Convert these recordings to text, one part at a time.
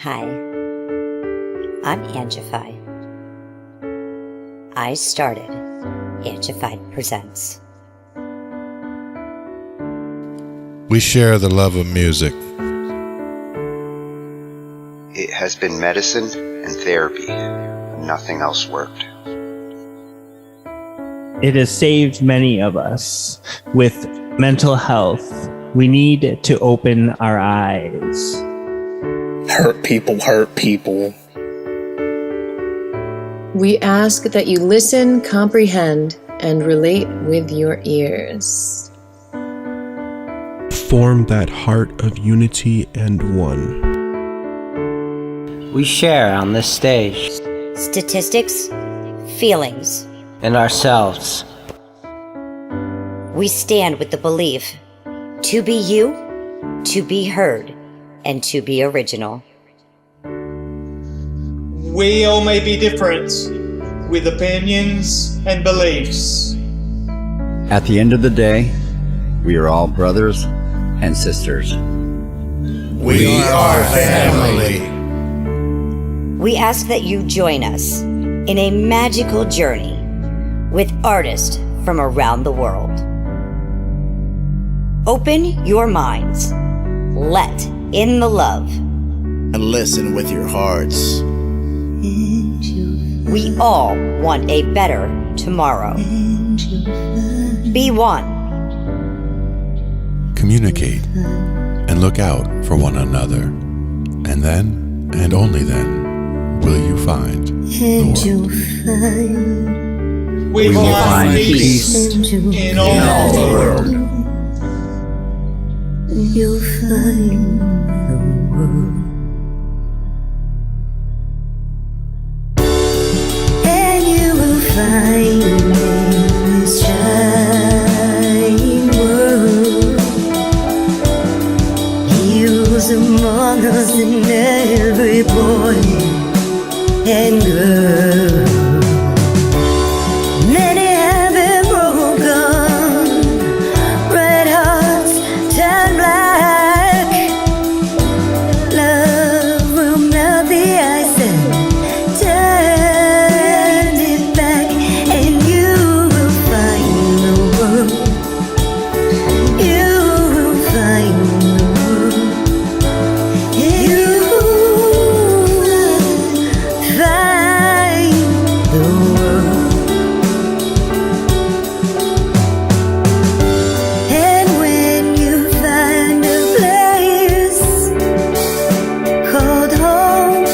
Hi, I'm Angified. I started Angified Presents. We share the love of music. It has been medicine and therapy. Nothing else worked. It has saved many of us. With mental health, we need to open our eyes. Hurt people hurt people. We ask that you listen, comprehend, and relate with your ears. Form that heart of unity and one. We share on this stage. Statistics, feelings, And ourselves. we stand with the belief to be you, to be heard, and to be original. We all may be different, with opinions and beliefs. At the end of the day, we are all brothers and sisters. We are family. We ask that you join us in a magical journey with artists from around the world. Open your minds, let in the love, and listen with your hearts. We all want a better tomorrow. Be one. Communicate and look out for one another. And then, and only then, will you find the world. We will find peace in all the world. You'll find the world. And you will find in this shining world. He was among us in every boy and girl. Many have been broken, red hearts turn black. Love will melt the ice and turn it back, and you will find the world. You will find the world. You will find the world. And when you find a place called home,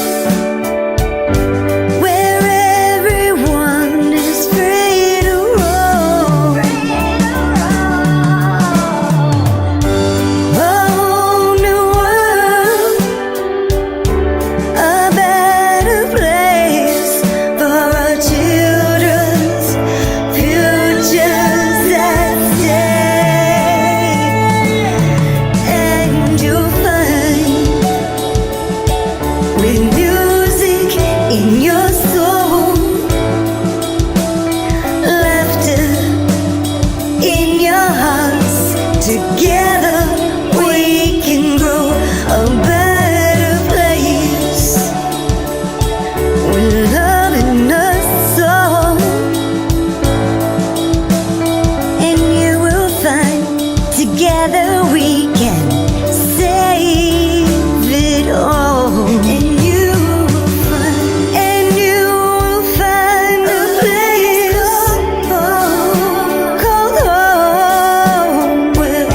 where everyone is free to roam, a whole new world, a better place for our children's futures at stake. And you'll find, with music in your soul, laughter in your hearts, together we can grow a better place, with love in us all. And you will find, together we can save it all. And you will find a place called home, where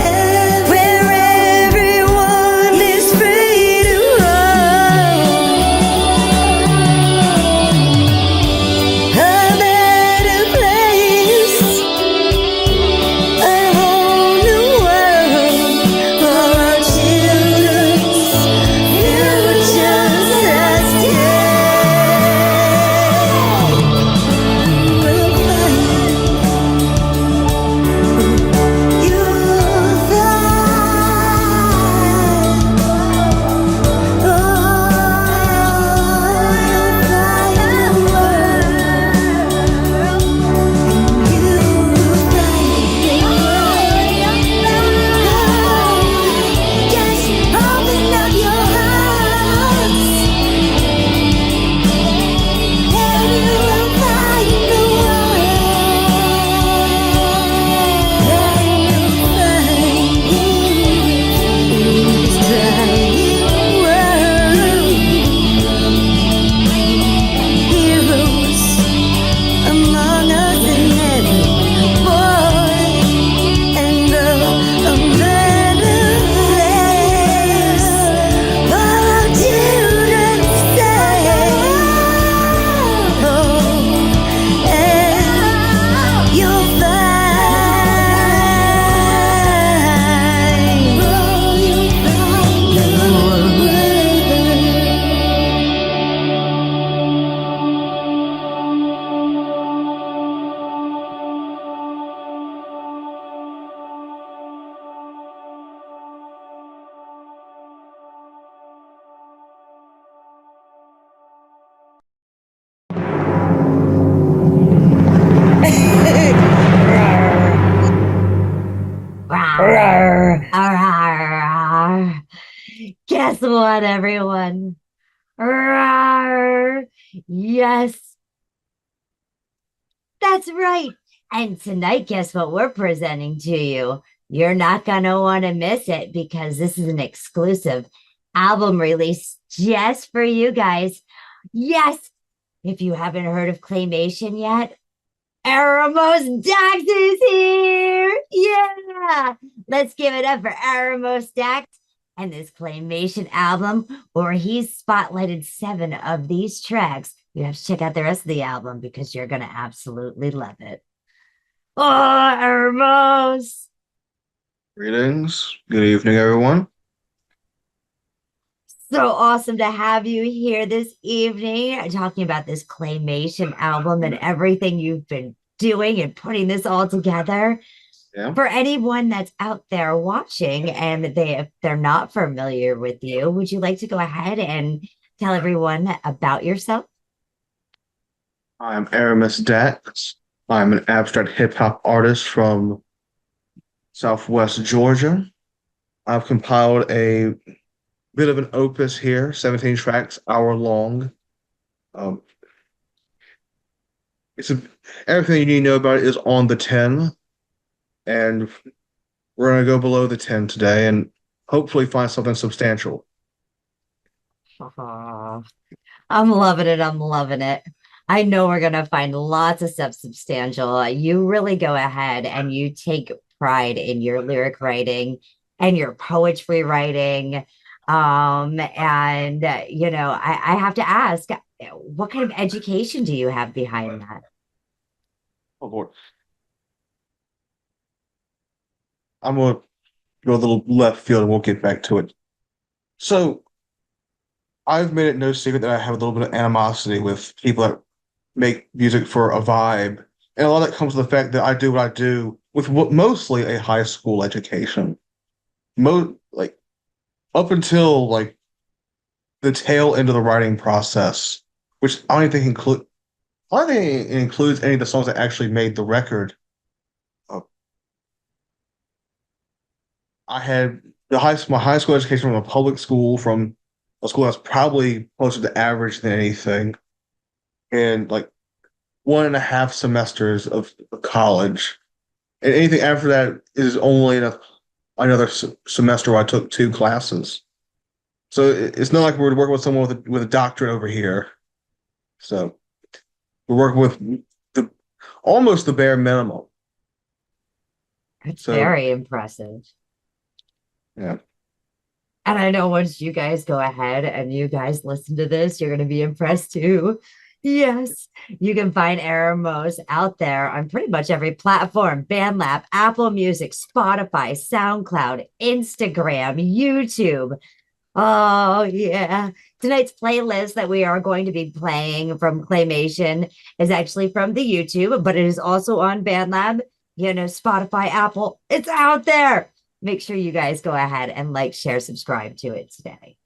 Arr. Guess what, everyone? Arr. Yes, that's right. And tonight, guess what we're presenting to you? You're not going to want to miss it because this is an exclusive album release just for you guys. Yes, if you haven't heard of Claymation yet, AeromosDax is here. Yeah. Let's give it up for AeromosDax and this Claymation album, where he's spotlighted 7 of these tracks. You have to check out the rest of the album because you're going to absolutely love it. Oh, Ermos. Greetings. Good evening, everyone. So awesome to have you here this evening talking about this Claymation album and everything you've been doing and putting this all together. Yeah. For anyone that's out there watching and if they're not familiar with you, would you like to go ahead and tell everyone about yourself? I'm AeromosDax. I'm an abstract hip-hop artist from Southwest Georgia. I've compiled a bit of an opus here, 17 tracks, hour long. Everything you need to know about it is on the 10, and we're going to go below the 10 today and hopefully find something substantial. I'm loving it. I'm loving it. I know we're going to find lots of stuff substantial. You really go ahead and you take pride in your lyric writing and your poetry writing. I have to ask, what kind of education do you have behind that? Oh, Lord. I'm going to go a little left field and we'll get back to it. So, I've made it no secret that I have a little bit of animosity with people that make music for a vibe. And a lot of that comes from the fact that I do what I do with mostly a high school education. Up until the tail end of the writing process, which I don't think it includes any of the songs that actually made the record. I had my high school education from a public school, from a school that's probably closer to average than anything, and 1.5 semesters of college, and anything after that is only another semester where I took 2 classes. So it's not like we're working with someone with a doctorate over here. So we're working with almost the bare minimum. It's very impressive. Yeah. And I know once you guys go ahead and you guys listen to this, you're going to be impressed too. Yes, you can find Eremos out there on pretty much every platform: BandLab, Apple Music, Spotify, SoundCloud, Instagram, YouTube. Oh, yeah. Tonight's playlist that we are going to be playing from Claymation is actually from the YouTube, but it is also on BandLab, Spotify, Apple. It's out there. Make sure you guys go ahead and share, subscribe to it today.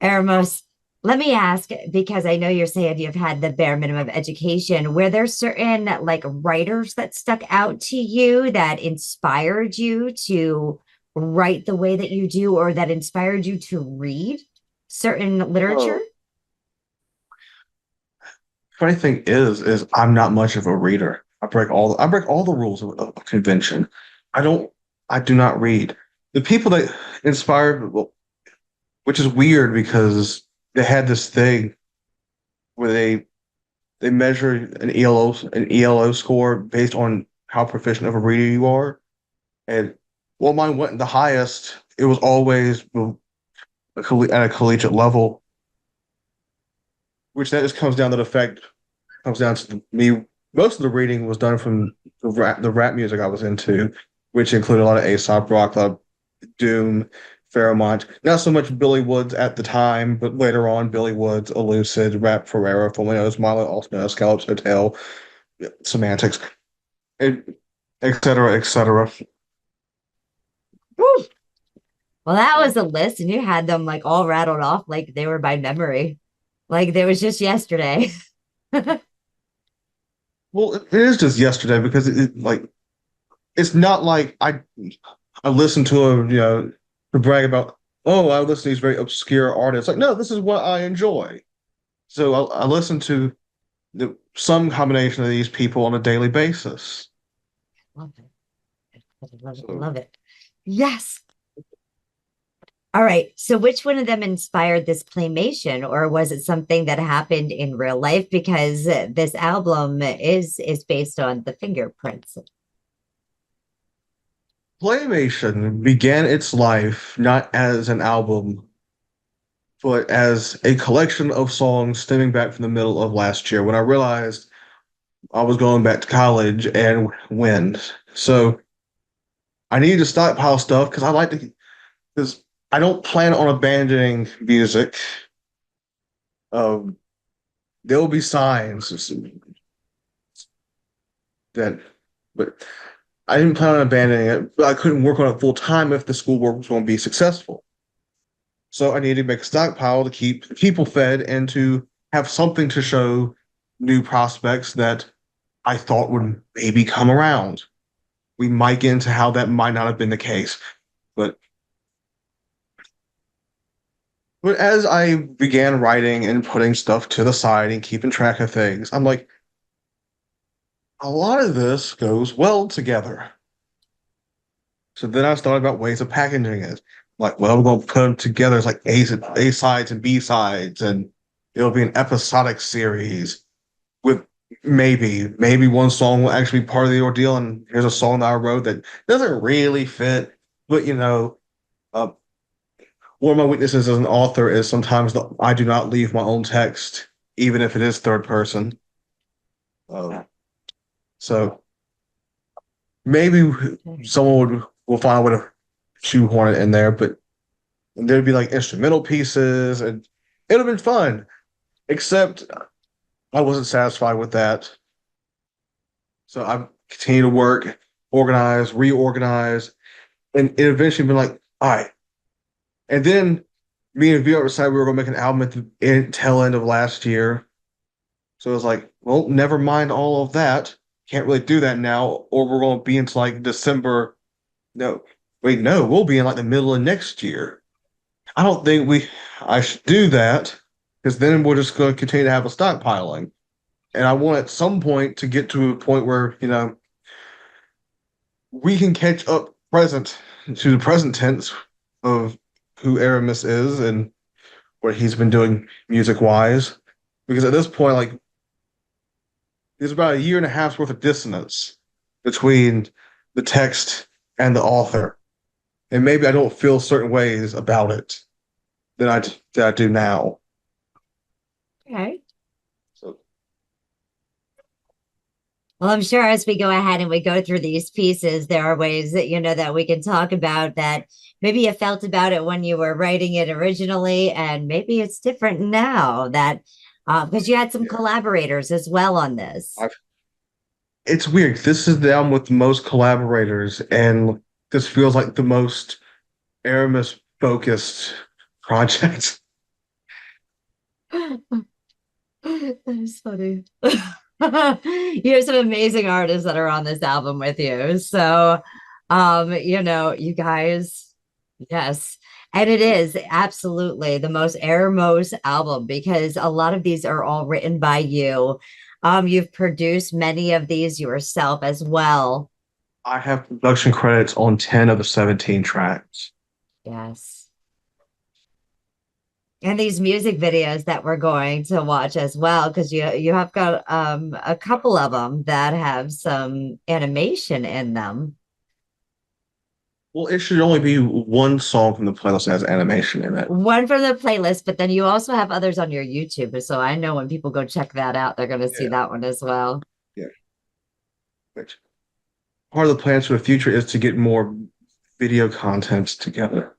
Eremos, let me ask, because I know you're saying you've had the bare minimum of education, were there certain writers that stuck out to you that inspired you to write the way that you do, or that inspired you to read certain literature? Funny thing is I'm not much of a reader. I break all the rules of convention. I do not read. The people that inspired, which is weird because they had this thing where they measure an ELO score based on how proficient of a reader you are. And while mine went the highest, it was always at a collegiate level, which that just comes down to me. Most of the reading was done from the rap music I was into, which included a lot of Aesop Rock, a lot of Doom, Pheromont. Not so much Billy Woods at the time, but later on, Billy Woods, Elucid, Rap Ferrera, Fulminos, Milo, also known as Scallops Hotel, Semantics, et cetera, et cetera. Woo! Well, that was a list, and you had them all rattled off like they were by memory, like they was just yesterday. Well, it is just yesterday because it it's not like I listen to him, to brag about, oh, I listen to these very obscure artists. Like, no, this is what I enjoy. So I listen to some combination of these people on a daily basis. Love it. Love it. Love it. Yes. All right. So which one of them inspired this claymation, or was it something that happened in real life? Because this album is based on the fingerprints. Claymation began its life not as an album, but as a collection of songs stemming back from the middle of last year when I realized I was going back to college and went. So I needed to stockpile stuff because I don't plan on abandoning music. There will be signs but I didn't plan on abandoning it, but I couldn't work on it full time if the schoolwork was going to be successful. So I needed to make a stockpile to keep people fed and to have something to show new prospects that I thought would maybe come around. We might get into how that might not have been the case, but as I began writing and putting stuff to the side and keeping track of things, I'm like, a lot of this goes well together. So then I started about ways of packaging it. Like, well, we're going to put them together as like A sides and B sides, and it'll be an episodic series with maybe one song will actually be part of the ordeal. And here's a song that I wrote that doesn't really fit, but one of my weaknesses as an author is sometimes I do not leave my own text, even if it is third person. So maybe someone will find a way to shoehorn it in there, but there'd be like instrumental pieces, and it would have been fun. Except I wasn't satisfied with that. So I continued to work, organize, reorganize, and it eventually been like, all right. And then me and VR decided we were going to make an album at the tail end of last year. So it was like, well, never mind all of that. Can't really do that now, or we're going to be into like December. No, wait, no, we'll be in like the middle of next year. I don't think I should do that, because then we're just going to continue to have a stockpiling. And I want at some point to get to a point where, we can catch up to the present tense of who Aramis is and what he's been doing music-wise. Because at this point, like, there's about a year and a half's worth of dissonance between the text and the author. And maybe I don't feel certain ways about it than I do now. Okay. So, well, I'm sure as we go ahead and we go through these pieces, there are ways that, that we can talk about that maybe you felt about it when you were writing it originally, and maybe it's different now that because you had some collaborators as well on this. It's weird. This is the album with the most collaborators, and this feels like the most Aramis-focused project. That's funny. You have some amazing artists that are on this album with you. So, you guys, yes. And it is absolutely the most Eremos album, because a lot of these are all written by you. You've produced many of these yourself as well. I have production credits on 10 of the 17 tracks. Yes. And these music videos that we're going to watch as well, because you have got a couple of them that have some animation in them. Well, it should only be one song from the playlist that has animation in it. One from the playlist, but then you also have others on your YouTube. So I know when people go check that out, they're going to see that one as well. Yeah. Which part of the plans for the future is to get more video content together.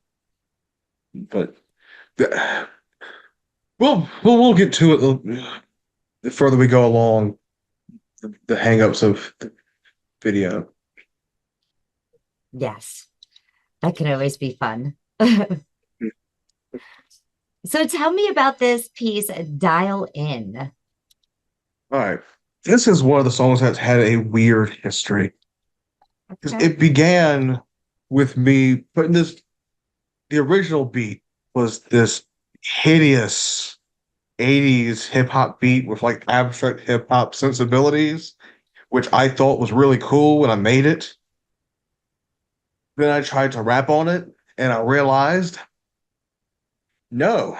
But we'll get to it the further we go along, the hang-ups of the video. Yes. That can always be fun. So tell me about this piece, Dial In. All right. This is one of the songs that's had a weird history. Because Okay. it began with me putting this. The original beat was this hideous 80s hip hop beat with like abstract hip hop sensibilities, which I thought was really cool when I made it. Then I tried to rap on it and I realized, no,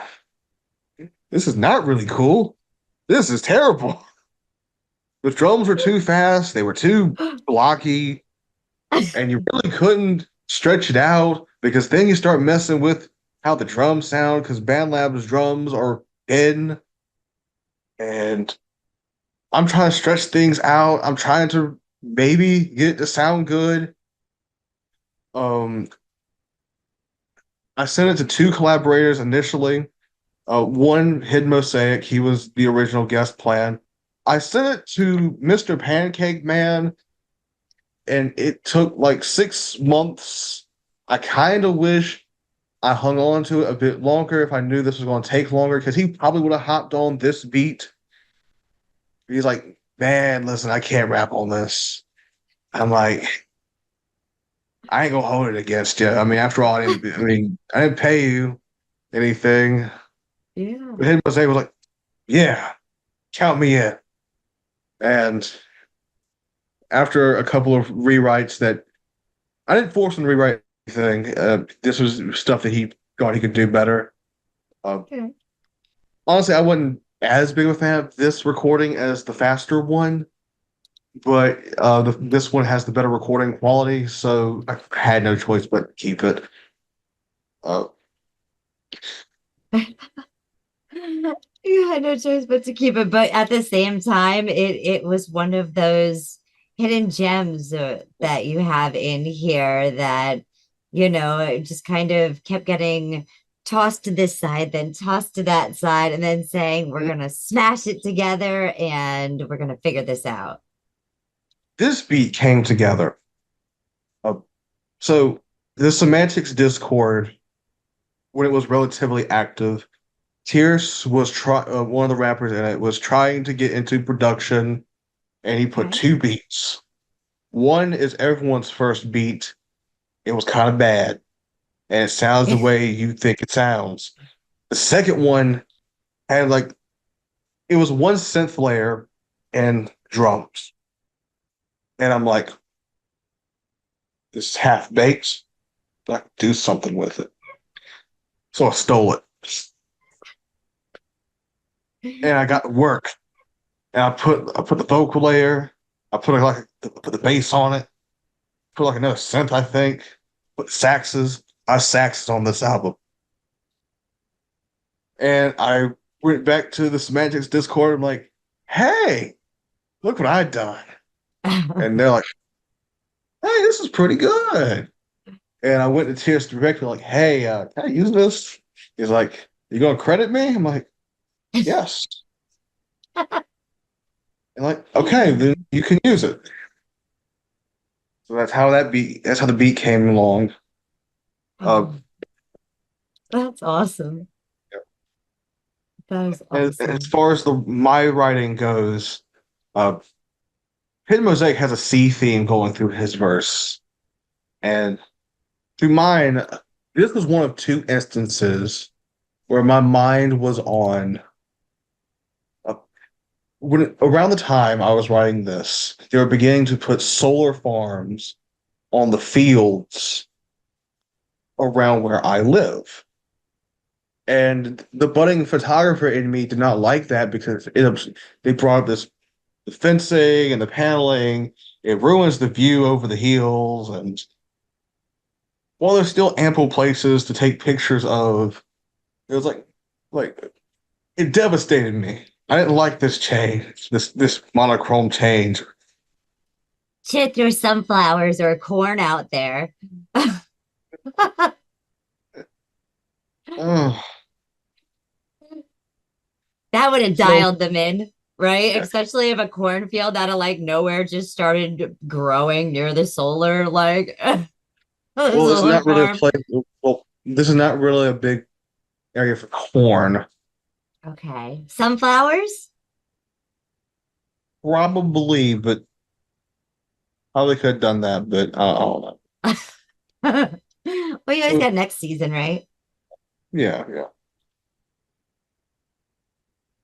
this is not really cool. This is terrible. The drums were too fast, they were too blocky, and you really couldn't stretch it out because then you start messing with how the drums sound because BandLab's drums are thin, and I'm trying to stretch things out. I'm trying to maybe get it to sound good. Um, I sent it to two collaborators initially. One, Hidden Mosaic, he was the original guest plan. I sent it to Mr. Pancake Man, and it took like 6 months. I kind of wish I hung on to it a bit longer if I knew this was going to take longer, because he probably would have hopped on this beat. He's like, man, listen, I can't rap on this. I'm like, I ain't gonna hold it against you. I mean, after all, I didn't pay you anything. Yeah. But Hidden Mosaic was like, yeah, count me in. And after a couple of rewrites that I didn't force him to rewrite anything, this was stuff that he thought he could do better. Okay. Honestly, I wasn't as big of a fan of this recording as the faster one, but this one has the better recording quality, so I had no choice but to keep it. You had no choice but to keep it, but at the same time, it was one of those hidden gems that you have in here that, it just kind of kept getting tossed to this side, then tossed to that side, and then saying, we're gonna smash it together and we're gonna figure this out. This beat came together. So the Semantics Discord, when it was relatively active, Tierce was one of the rappers in it was trying to get into production, and he put two beats. One is everyone's first beat. It was kind of bad, and it sounds the way you think it sounds. The second one had it was one synth layer and drums, and I'm like, this is half baked, but I can do something with it. So I stole it. And I got to work, and I put the vocal layer, I put put the bass on it, put like another synth, I think, put saxes. I saxes on this album, and I went back to the Semantics Discord. I'm like, hey, look what I done, and they're like, hey, this is pretty good. And I went to Tierce directly, like, hey, can I use this? He's like, you gonna credit me? I'm like, yes. And like, okay, then you can use it. So that's how the beat came along. That's awesome. That is awesome. As far as my writing goes, Hidden Mosaic has a C theme going through his verse. And through mine, this was one of two instances where my mind was on around the time I was writing this, they were beginning to put solar farms on the fields around where I live. And the budding photographer in me did not like that because they brought up the fencing and the paneling. It ruins the view over the hills. And while there's still ample places to take pictures of, it was like it devastated me. I didn't like this change, this monochrome change. Shit, there's sunflowers or corn out there. That would have dialed them in, right? Yeah. Especially if a cornfield out of nowhere just started growing near the solar, well, it's not really a place. Well, this is not really a big area for corn. Okay. Sunflowers? Probably, but Probably could have done that, but I don't know. Well, you guys So, got next season, right? yeah, yeah.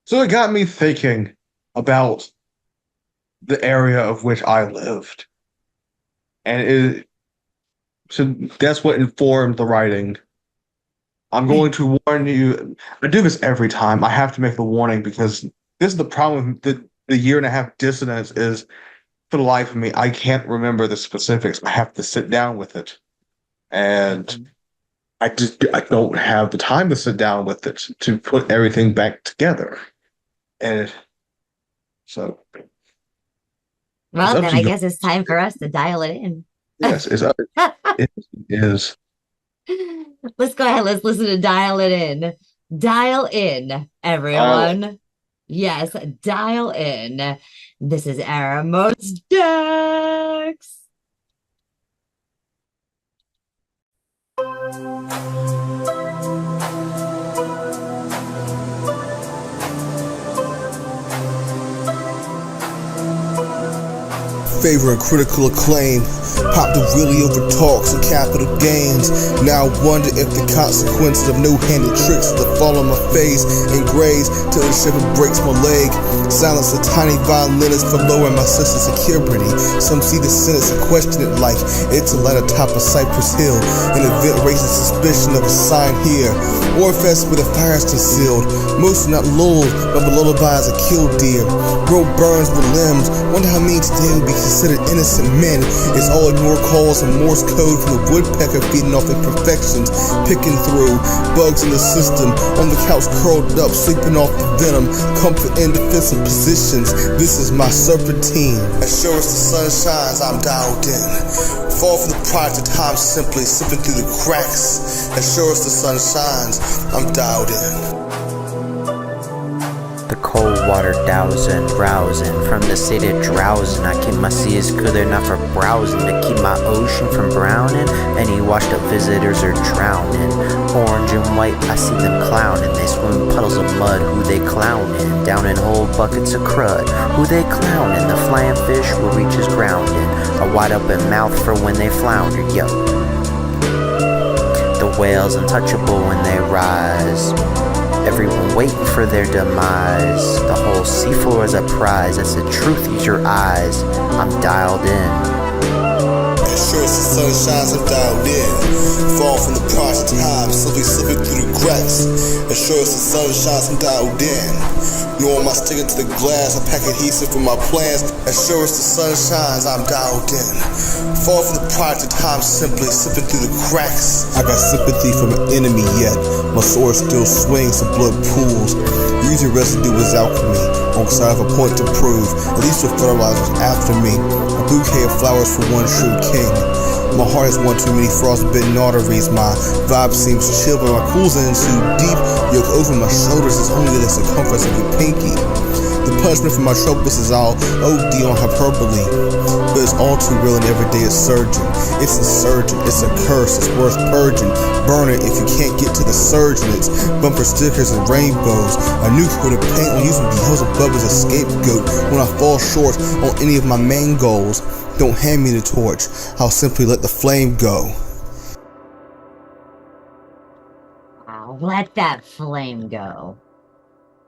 So it got me thinking about the area of which I lived. So that's what informed the writing. I'm going to warn you. I do this every time. I have to make the warning because this is the problem with the year and a half dissonance is for the life of me, I can't remember the specifics. I have to sit down with it. And I don't have the time to sit down with it to put everything back together. And so it's Well, up then to I you. guess it's time for us to dial it in. Yes, it's up. It is. Let's go ahead. Let's listen to Dial It In. Dial in, everyone. Yes, dial in. This is AeromosDax. Favor and critical acclaim, pop the really over talks and capital gains. Now I wonder if the consequences of no-handed tricks that fall on my face and graze till the shiver breaks my leg. Silence the tiny violinist for lowering my sense of security. Some see the sentence and question it like it's a light atop of Cypress Hill. An event raises suspicion of a sign here. Warfest where the fire's concealed. Most are not lulled, but the lullabies are killed deer. Road burns with limbs. Wonder how many today would be considered innocent men. It's all ignored calls and Morse code from the woodpecker feeding off imperfections, picking through bugs in the system. On the couch curled up, sleeping off the venom. Comfort in defensive positions. This is my serpentine. As sure as the sun shines, I'm dialed in. Fall from the product of time simply slipping through the cracks. As sure as the sun shines, I'm dialed in. The cold water dowsing, rousing from the sated drowsing. I keep my seas cooler enough for browsing to keep my ocean from browning. Any washed up visitors are drowning. Orange and white, I see them clowning. They swim puddles of mud, who they clowning? Down in whole buckets of crud, who they clowning? The flying fish will reach his grounding. A wide open mouth for when they flounder, yo. The whales untouchable when they rise. Everyone waiting for their demise. The whole seafloor is a prize. That's the truth, use your eyes. I'm dialed in. As sure as the sun shines, I'm dialed in. Fall from the project time, slipping through the cracks. As sure as the sun shines, I'm dialed in. Nor am I sticking to the glass, I pack adhesive for my plans. As sure as the sun shines, I'm dialed in. Fall from the project time, simply slipping through the cracks. I got sympathy from an enemy yet. My sword still swings, the blood pools. Using residue as alchemy, on side of a point to prove. At least your fertilizers after me. A bouquet of flowers for one true king. My heart has one too many frostbitten arteries. My vibe seems chill, but my cool's in too deep. Yoke over my shoulders is only the circumference of your pinky. The punishment for my troubles is all OD on hyperbole, but it's all too real and every day is surging. It's insurgent, it's a curse, it's worth purging. Burn it if you can't get to the surgeon. It's bumper stickers and rainbows. A new coat of paint on using the hills above as a scapegoat. When I fall short on any of my main goals, don't hand me the torch, I'll simply let the flame go. Wow, let that flame go.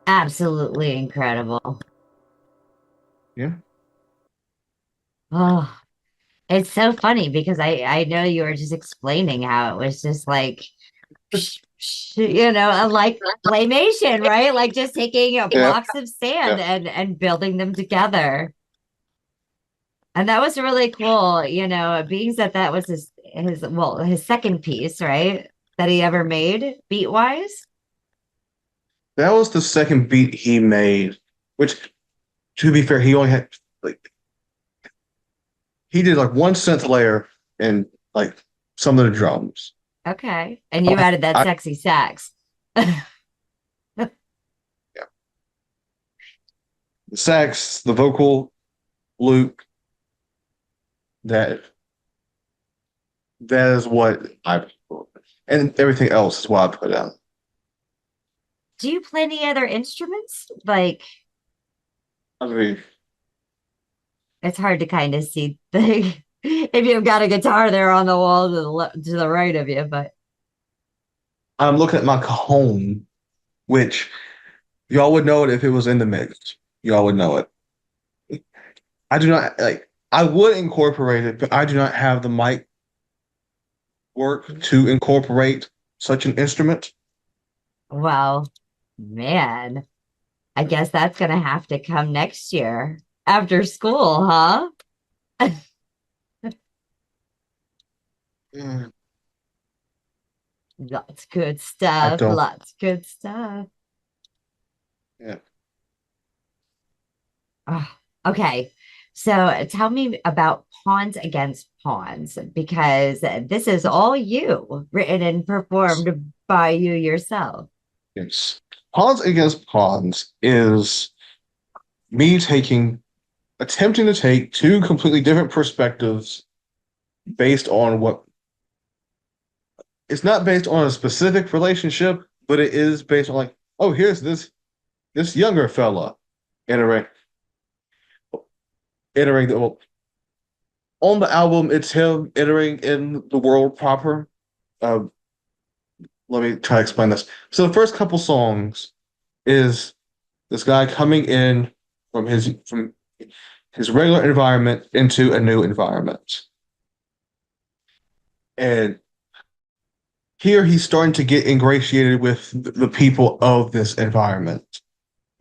Absolutely incredible. Yeah. Oh, it's so funny because I know you were just explaining how it was just like, like claymation, right? Like just taking blocks of sand and building them together. And that was really cool, being that was his second piece, right? That he ever made beat wise. That was the second beat he made, which, to be fair, he only had he did like one synth layer and like some of the drums. Okay. And you added that sexy sax. Yeah. The sax, the vocal, Luke, that is what I and everything else is what I put out. Do you play any other instruments? Like, I mean, It's hard to kind of see the if you've got a guitar there on the wall to the right of you, but I'm looking at my cajon, which y'all would know it if it was in the mix. Y'all would know it. I do not like. I would incorporate it, but I do not have the mic work to incorporate such an instrument. well, man, I guess that's gonna have to come next year after school, huh? Mm, Lots good I stuff. don't. Lots good stuff. Yeah. Oh, okay. So tell me about Pawns Against Pawns because this is all you, written and performed by you yourself. Yes. Pawns Against Pawns is me attempting to take two completely different perspectives based on what it's not based on a specific relationship, but it is based on like, oh, here's this younger fella entering well, on the album. It's him entering in the world proper. Uh, Let me try to explain this. So the first couple songs is this guy coming in from his regular environment into a new environment. And here he's starting to get ingratiated with the people of this environment.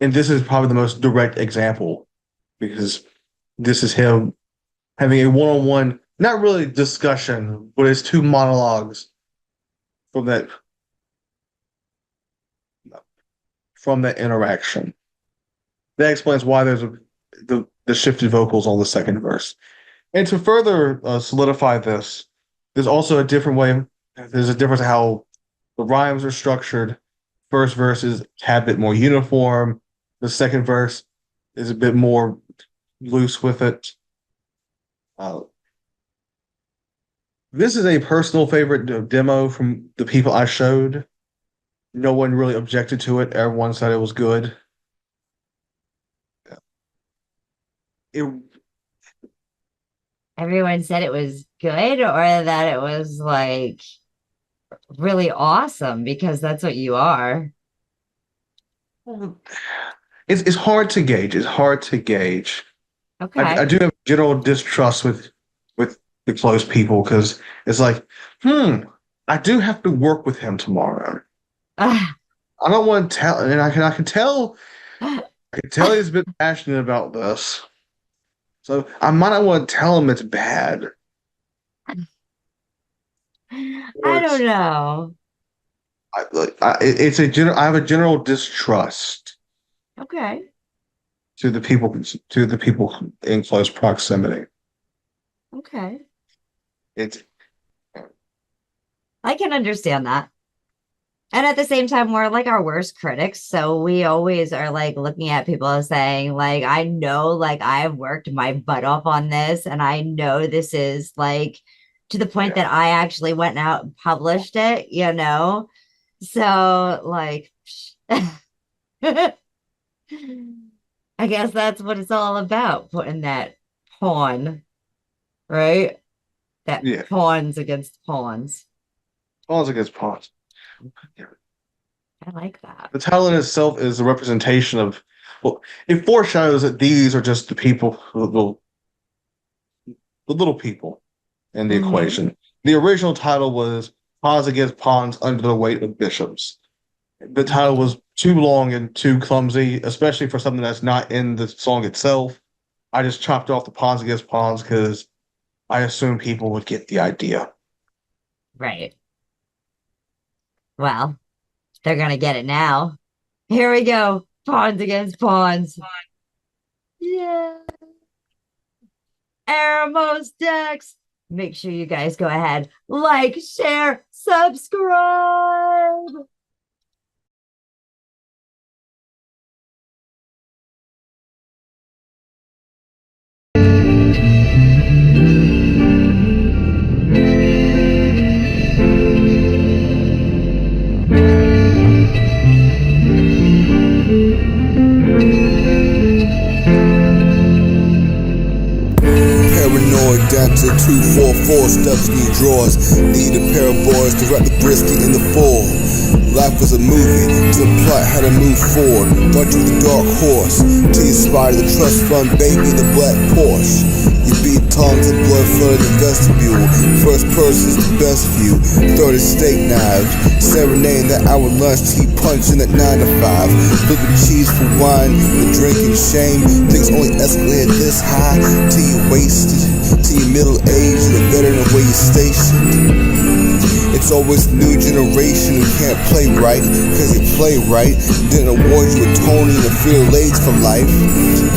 And this is probably the most direct example because this is him having a one-on-one, not really discussion, but it's two monologues from that interaction. That explains why there's the shifted vocals on the second verse. And to further solidify this, there's also a different way. There's a difference in how the rhymes are structured. First verse is a tad bit more uniform. The second verse is a bit more loose with it. This is a personal favorite demo from the people I showed. No one really objected to it. Everyone said it was good. Everyone said it was good or that it was like really awesome because that's what you are. It's hard to gauge. It's hard to gauge. Okay. I do have general distrust with the close people because it's like, I do have to work with him tomorrow. I don't want to tell, and I can tell he's a bit passionate about this. So I might not want to tell him it's bad. I don't know. I have a general distrust. Okay. To the people in close proximity. Okay. It's I can understand that. And at the same time, we're like our worst critics. So we always are like looking at people and saying, like, I know, like, I've worked my butt off on this. And I know this is like to the point that I actually went out and published it, you know? So, like, I guess that's what it's all about, putting that pawn, right? That pawns against pawns. Pawns against pawns. I like that. The title in itself is a representation of, well, it foreshadows that these are just the people, the little people in the equation. The original title was Pawns Against Pawns Under the Weight of Bishops. The title was too long and too clumsy, especially for something that's not in the song itself. I just chopped off the Pawns Against Pawns because I assumed people would get the idea. Right. Well, they're going to get it now. Here we go. Pawns against pawns. Yeah. AeromosDax. Make sure you guys go ahead, like, share, subscribe. 4 steps in your drawers. Need a pair of boys to wrap the brisket in the 4. Life was a movie, till the plot had to move forward. Thought you were the dark horse, till you spotted the trust fund baby in the black Porsche. You beat tongues and blood flooded the vestibule. First person's the best view. Third is steak knives. Serenading that hour lunch, tea punching at 9 to 5. Flipping cheese for wine, the drinking shame. Things only escalated this high till you wasted. Till your middle age and a veteran of where you stationed. It's always the new generation who can't play right, cause you play right. Didn't award you a Tony and a fear legs from life.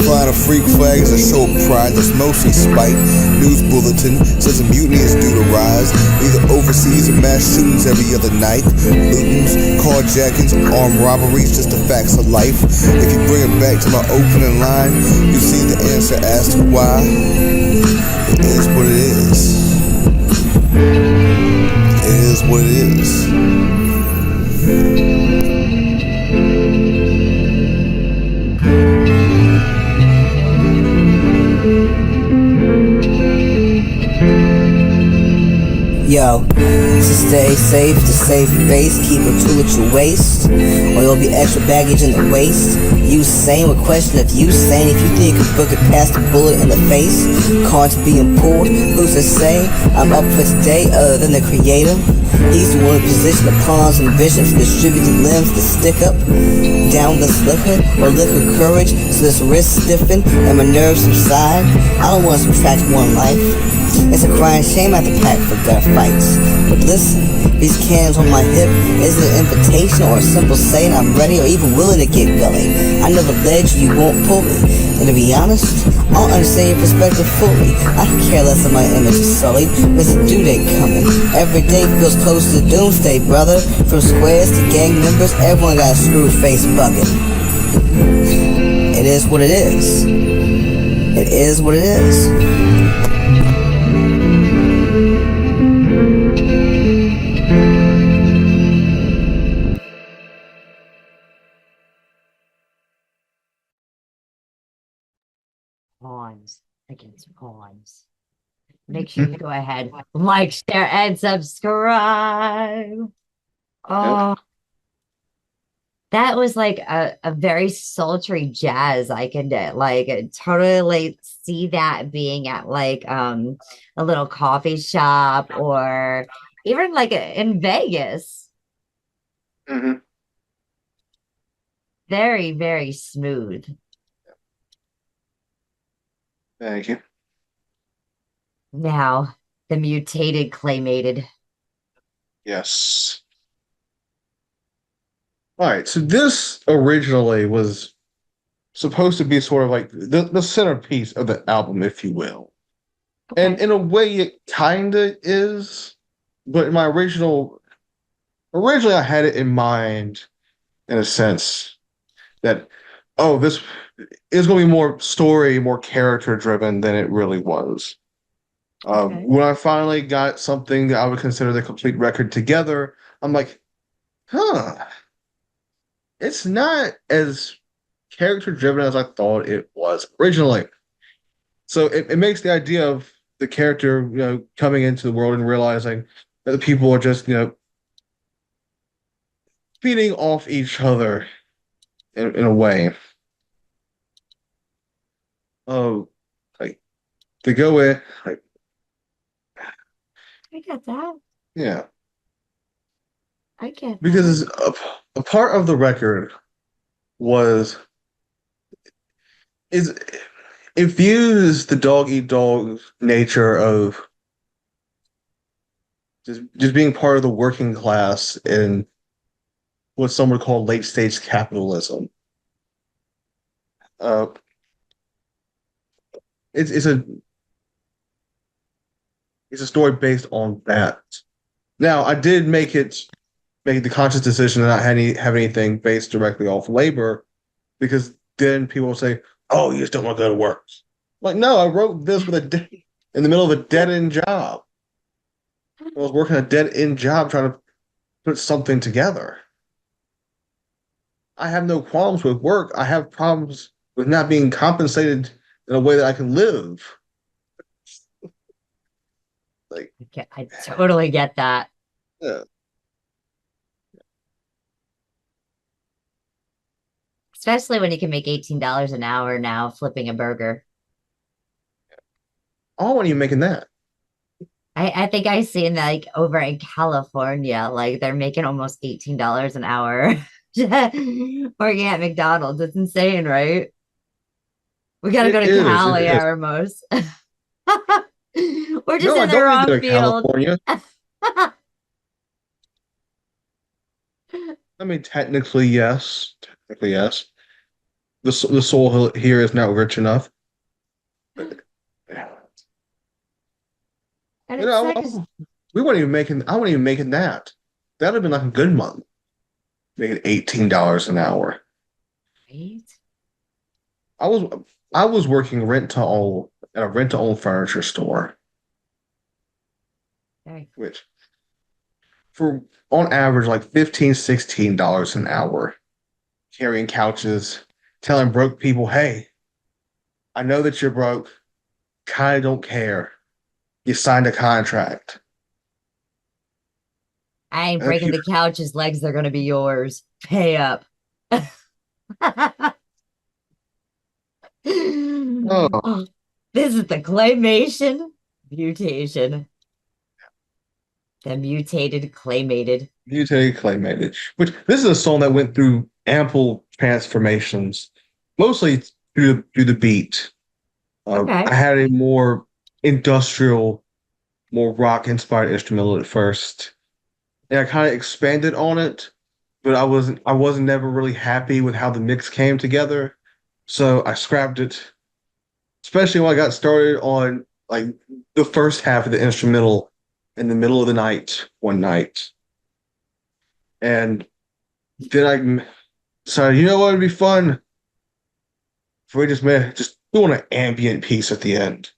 Flying a freak flag is a show of pride that's mostly spite. News bulletin says a mutiny is due to rise. Either overseas or mass shootings every other night. Lootings, carjackings, armed robberies, just the facts of life. If you bring it back to my opening line, you see the answer as to why. It is what it is. It is what it is. Yo, to stay safe, to save face, keep a tool at your waist, or you'll be extra baggage in the waist. You sane with question if you sane. If you think you can book it past the bullet in the face, cards being pulled, who's to say I'm up for today other than the creator? He's the one who position the pawns and visions, distribute the limbs to stick up. Down this liquor or liquor courage, so this wrist stiffen and my nerves subside. I don't want to subtract one life. It's a crying shame I have to pack for gunfights. But listen, these cannons on my hip isn't an invitation or a simple saying I'm ready or even willing to get gully. I never led you, you won't pull me. And to be honest, I don't understand your perspective fully. I don't care less if my image is sullied. There's a due date coming. Every day feels close to doomsday, brother. From squares to gang members, everyone got a screwed face bugging. It is what it is. It is what it is. Pawns against pawns. Make sure you go ahead, like, share, and subscribe. Oh, that was like a very sultry jazz. I can like totally see that being at like a little coffee shop or even like in Vegas. Mm-hmm. Very, very smooth. Thank you. Now, the mutated claymated. Yes. All right, so this originally was supposed to be sort of like the centerpiece of the album, if you will. Okay. And in a way, it kind of is. But in my originally, I had it in mind, in a sense, that, oh, this is going to be more story, more character driven than it really was. Okay. When I finally got something that I would consider the complete record together, I'm like, it's not as character driven as I thought it was originally. So it makes the idea of the character, coming into the world and realizing that the people are just, feeding off each other in a way. Oh, like to go in, like, I get that. Yeah. I get that. Because a part of the record infused the dog eat dog nature of just being part of the working class in what some would call late stage capitalism. It's a story based on that. Now, I did make the conscious decision to not have anything based directly off labor, because then people will say, "Oh, you just don't want to go to work." Like, no, I wrote this in the middle of a dead end job. I was working a dead end job trying to put something together. I have no qualms with work. I have problems with not being compensated in a way that I can live. Like, I totally get that. yeah. Especially when you can make $18 an hour now flipping a burger. Oh, when are you making that? I think I seen like over in California, like they're making almost $18 an hour working at McDonald's. It's insane, right? We gotta It go to is. It Cali, is. Aramos. We're just No, I in the don't need to wrong go to field. California. I mean, technically, yes. Technically, yes. The soil here is not rich enough. But, yeah. And You it's know, like, we weren't even making. I wasn't even making that. That'd have been like a good month, making $18 an hour. right? I was working rent to own at a rent to own furniture store, Very cool. which for on average like $15-16 an hour, carrying couches, telling broke people, "Hey, I know that you're broke. Kind of don't care. You signed a contract." I ain't And breaking you- the couch's legs, they're gonna be yours. Pay up. Oh. This is the claymation mutation. The mutated claymated. Mutate Claymated, which this is a song that went through ample transformations, mostly through the beat. Okay. I had a more industrial, more rock inspired instrumental at first, and I kind of expanded on it, but I wasn't never really happy with how the mix came together, so I scrapped it. Especially when I got started on like the first half of the instrumental in the middle of the night one night. And then I decided, you know what would be fun? If we just doing an ambient piece at the end.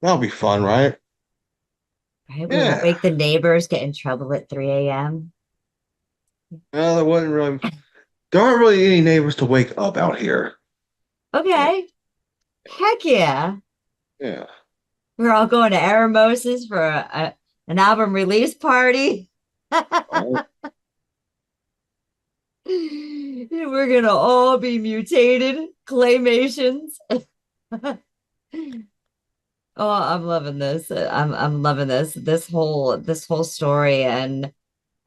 That'll be fun, right? Right? We won't make the neighbors get in trouble at 3 a.m. Well, there aren't really any neighbors to wake up out here. Okay. Heck yeah. Yeah. We're all going to Aeromos's for an album release party. Oh. We're gonna all be mutated claymations. Oh, I'm loving this. I'm loving this. This whole story and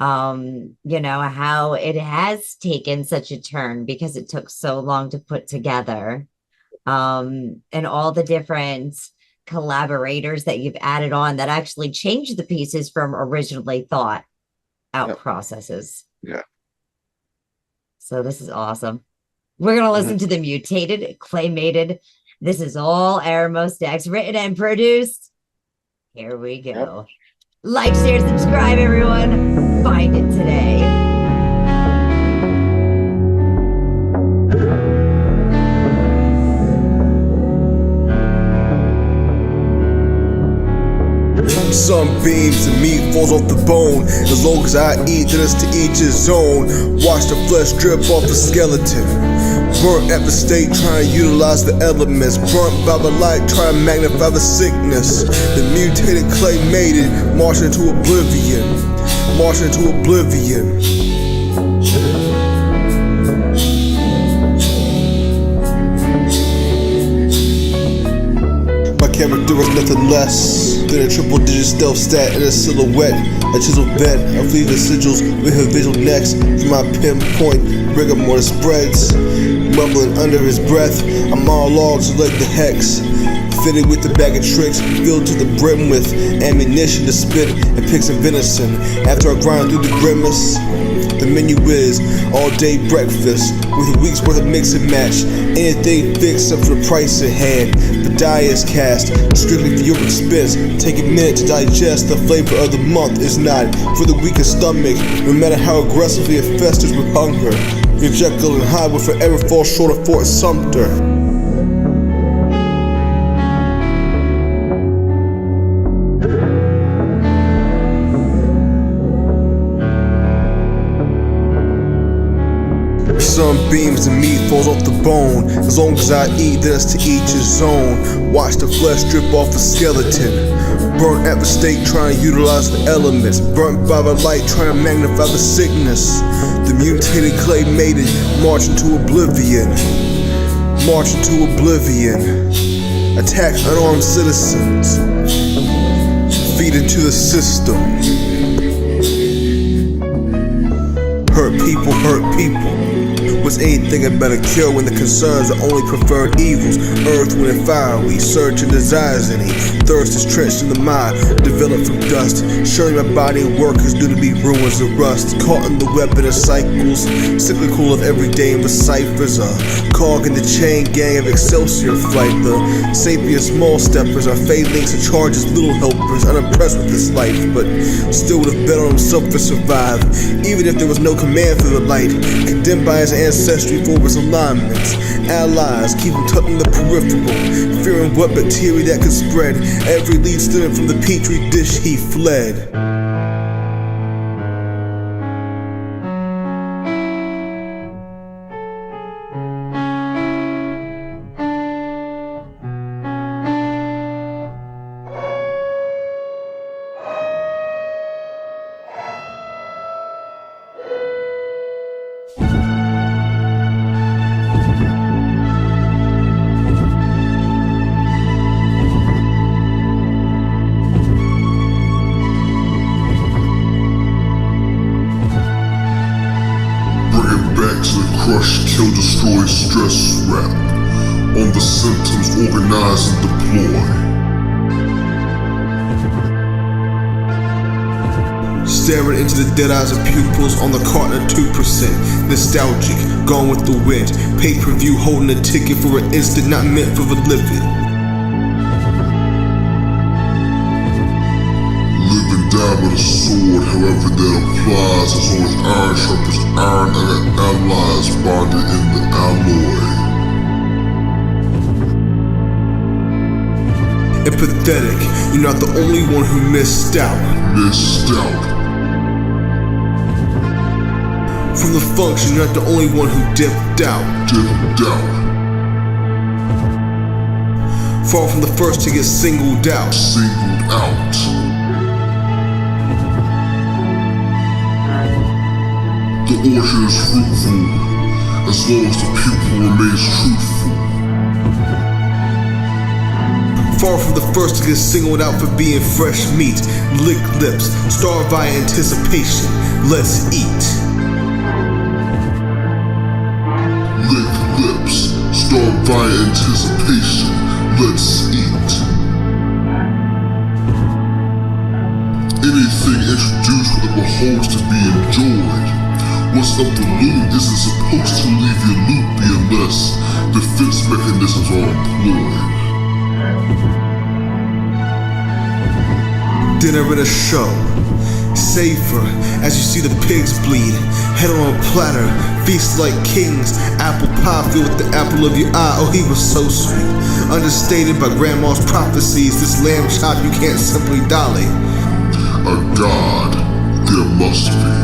you know how it has taken such a turn because it took so long to put together. And all the different collaborators that you've added on that actually changed the pieces from originally thought out processes. Yeah. So this is awesome. We're going to listen to the mutated, claymated. This is all AeromosDax written and produced. Here we go. Yep. Like, share, subscribe, everyone. Find it today. Sunbeams and meat falls off the bone. As long as I eat, then it's to each his own. Watch the flesh drip off the skeleton. Burnt at the stake, trying to utilize the elements. Burnt by the light, trying to magnify the sickness. The mutated clay made it, marching to oblivion. Marching to oblivion. My character is nothing less than a triple-digit stealth stat and a silhouette, a chiseled bed. I flee the sigils with her visual next. From my pinpoint, rigor mortis spreads. Mumbling under his breath, I monologue to like the hex. Fitted with the bag of tricks, filled to the brim with ammunition to spit and pick some venison. After I grind through the grimace, the menu is all-day breakfast with a week's worth of mix and match. Anything fixed up for the price at hand. The die is cast strictly for your expense. Take a minute to digest. The flavor of the month is not for the weakest stomach, no matter how aggressively it festers with hunger. Your Jekyll and Hyde will forever fall short of Fort Sumter. Sunbeams and meat falls off the bone. As long as I eat, then it's to each his own. Watch the flesh drip off the skeleton. Burnt at the stake, trying to utilize the elements. Burnt by the light, trying to magnify the sickness. The mutated claymated, marching to oblivion. Marching to oblivion. Attack unarmed citizens. Feed into the system. Hurt people, hurt people. Was anything a better cure when the concerns are only preferred evils? Earth, wind, and fire, we search and desires any. Thirst is trenched in the mind, developed from dust. Surely my body and work is due to be ruins and rust. Caught in the web of cycles, cyclical of every day and the ciphers. A cog in the chain gang of Excelsior flight. The sapient small steppers are phalanx and charges little helpers, unimpressed with this life, but still would have bet on himself to survive, even if there was no command through the light. Condemned by his ancestry for his alignments. Allies keep him tucked in the peripheral, fearing what bacteria that could spread. Every lead stemming from the petri dish he fled. Crush, kill, destroy, stress rap on the symptoms, organize and deploy. Staring into the dead eyes of pupils on the carton of 2%. Nostalgic, gone with the wind. Pay-per-view holding a ticket for an instant, not meant for the living. Live and die with a sword, however that applies. As long as iron sharpens iron, I got allies bonded in the alloy. Empathetic, you're not the only one who missed out. Missed out. From the function, you're not the only one who dipped out. Dipped out. Far from the first to get singled out. Singled out. The orchard is fruitful, as long as the pupil remains truthful. Far from the first to get singled out for being fresh meat. Lick lips, starved by anticipation. Let's eat. Lick lips, starved by anticipation. Let's eat. Anything introduced with a beholds to be enjoyed. What's up the loot isn't supposed to leave your loopy unless defense mechanisms are employed. Dinner in a show. Savor as you see the pigs bleed. Head on a platter, feast like kings. Apple pie filled with the apple of your eye. Oh, he was so sweet. Understated by grandma's prophecies. This lamb chop you can't simply dolly. A god, there must be.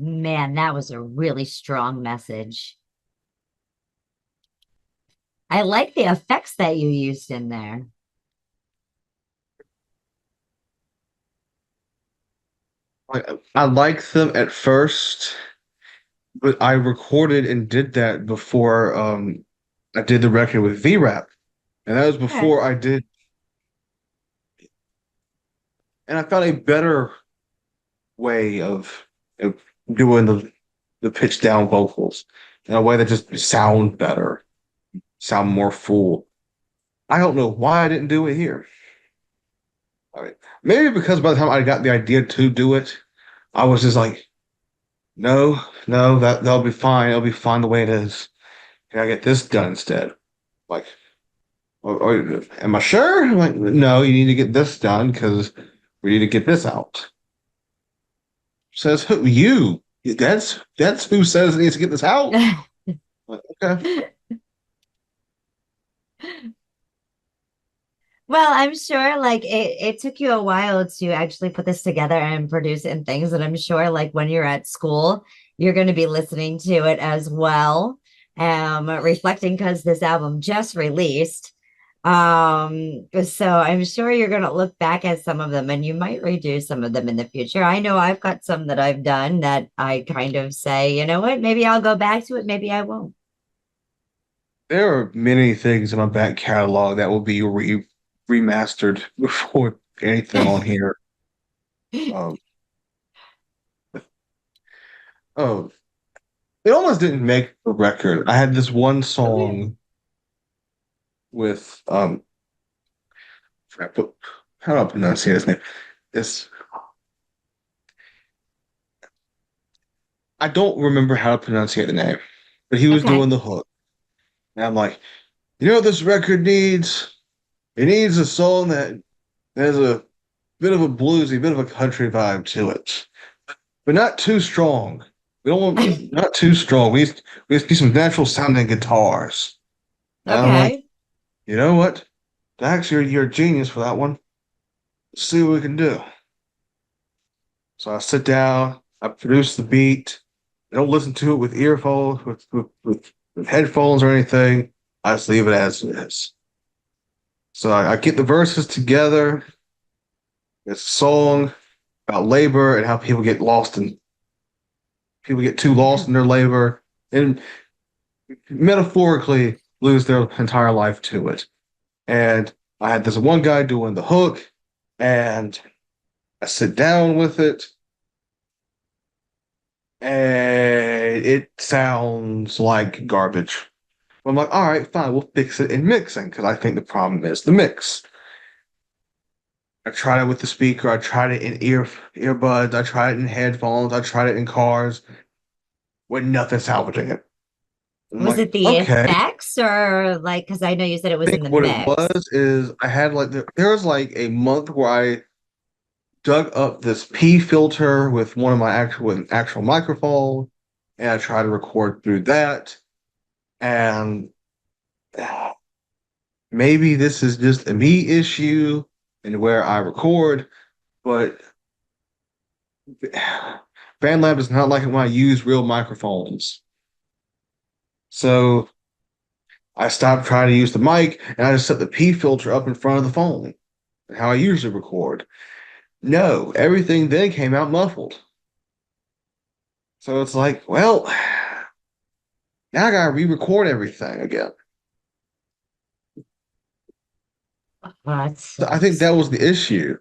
Man, that was a really strong message. I like the effects that you used in there. I liked them at first, but I recorded and did that before I did the record with VRAP. And that was before I did. And I found a better way of doing the pitch down vocals in a way that just sound better, sound more full. I don't know why I didn't do it here. I mean, maybe because by the time I got the idea to do it, I was just like, no, that'll be fine. It'll be fine the way it is. Can I get this done instead? Like, am I sure? I'm like, no, you need to get this done because We need to get this out. Says who? You. That's who says it needs to get this out. Like, okay. Well, I'm sure like it took you a while to actually put this together and produce it and things. And I'm sure like when you're at school, you're going to be listening to it as well. Reflecting because this album just released. So I'm sure you're going to look back at some of them and you might redo some of them in the future. I know I've got some that I've done that I kind of say, you know what, maybe I'll go back to it, maybe I won't. There are many things in my back catalog that will be remastered before anything on here. Um, oh, it almost didn't make the record. I had this one song with how do I pronounce his name? This I don't remember how to pronounce the name, but he was doing the hook. And I'm like, you know what this record needs? It needs a song that has a bit of a bluesy, bit of a country vibe to it, but not too strong. We don't want not too strong. We need some natural sounding guitars. And I'm like, you know what? Dax, you're a genius for that one. Let's see what we can do. So I sit down, I produce the beat. I don't listen to it with earphones, with headphones or anything. I just leave it as it is. So I get the verses together. It's a song about labor and how people get too lost in their labor and metaphorically lose their entire life to it. And I had this one guy doing the hook, and I sit down with it, and it sounds like garbage. I'm like, all right, fine, we'll fix it in mixing, because I think the problem is the mix. I tried it with the speaker, I tried it in earbuds, I tried it in headphones, I tried it in cars, with nothing salvaging it. Was it the effects or like, because I know you said it was in the what mix. It was is I had like, there was like a month where I dug up this P filter with one of my actual microphone, and I tried to record through that. And maybe this is just a me issue and where I record, but BandLab does not like it when I use real microphones. So I stopped trying to use the mic and I just set the P filter up in front of the phone, how I usually record. No, everything then came out muffled. So it's like, well, now I gotta re-record everything again. So I think that was the issue.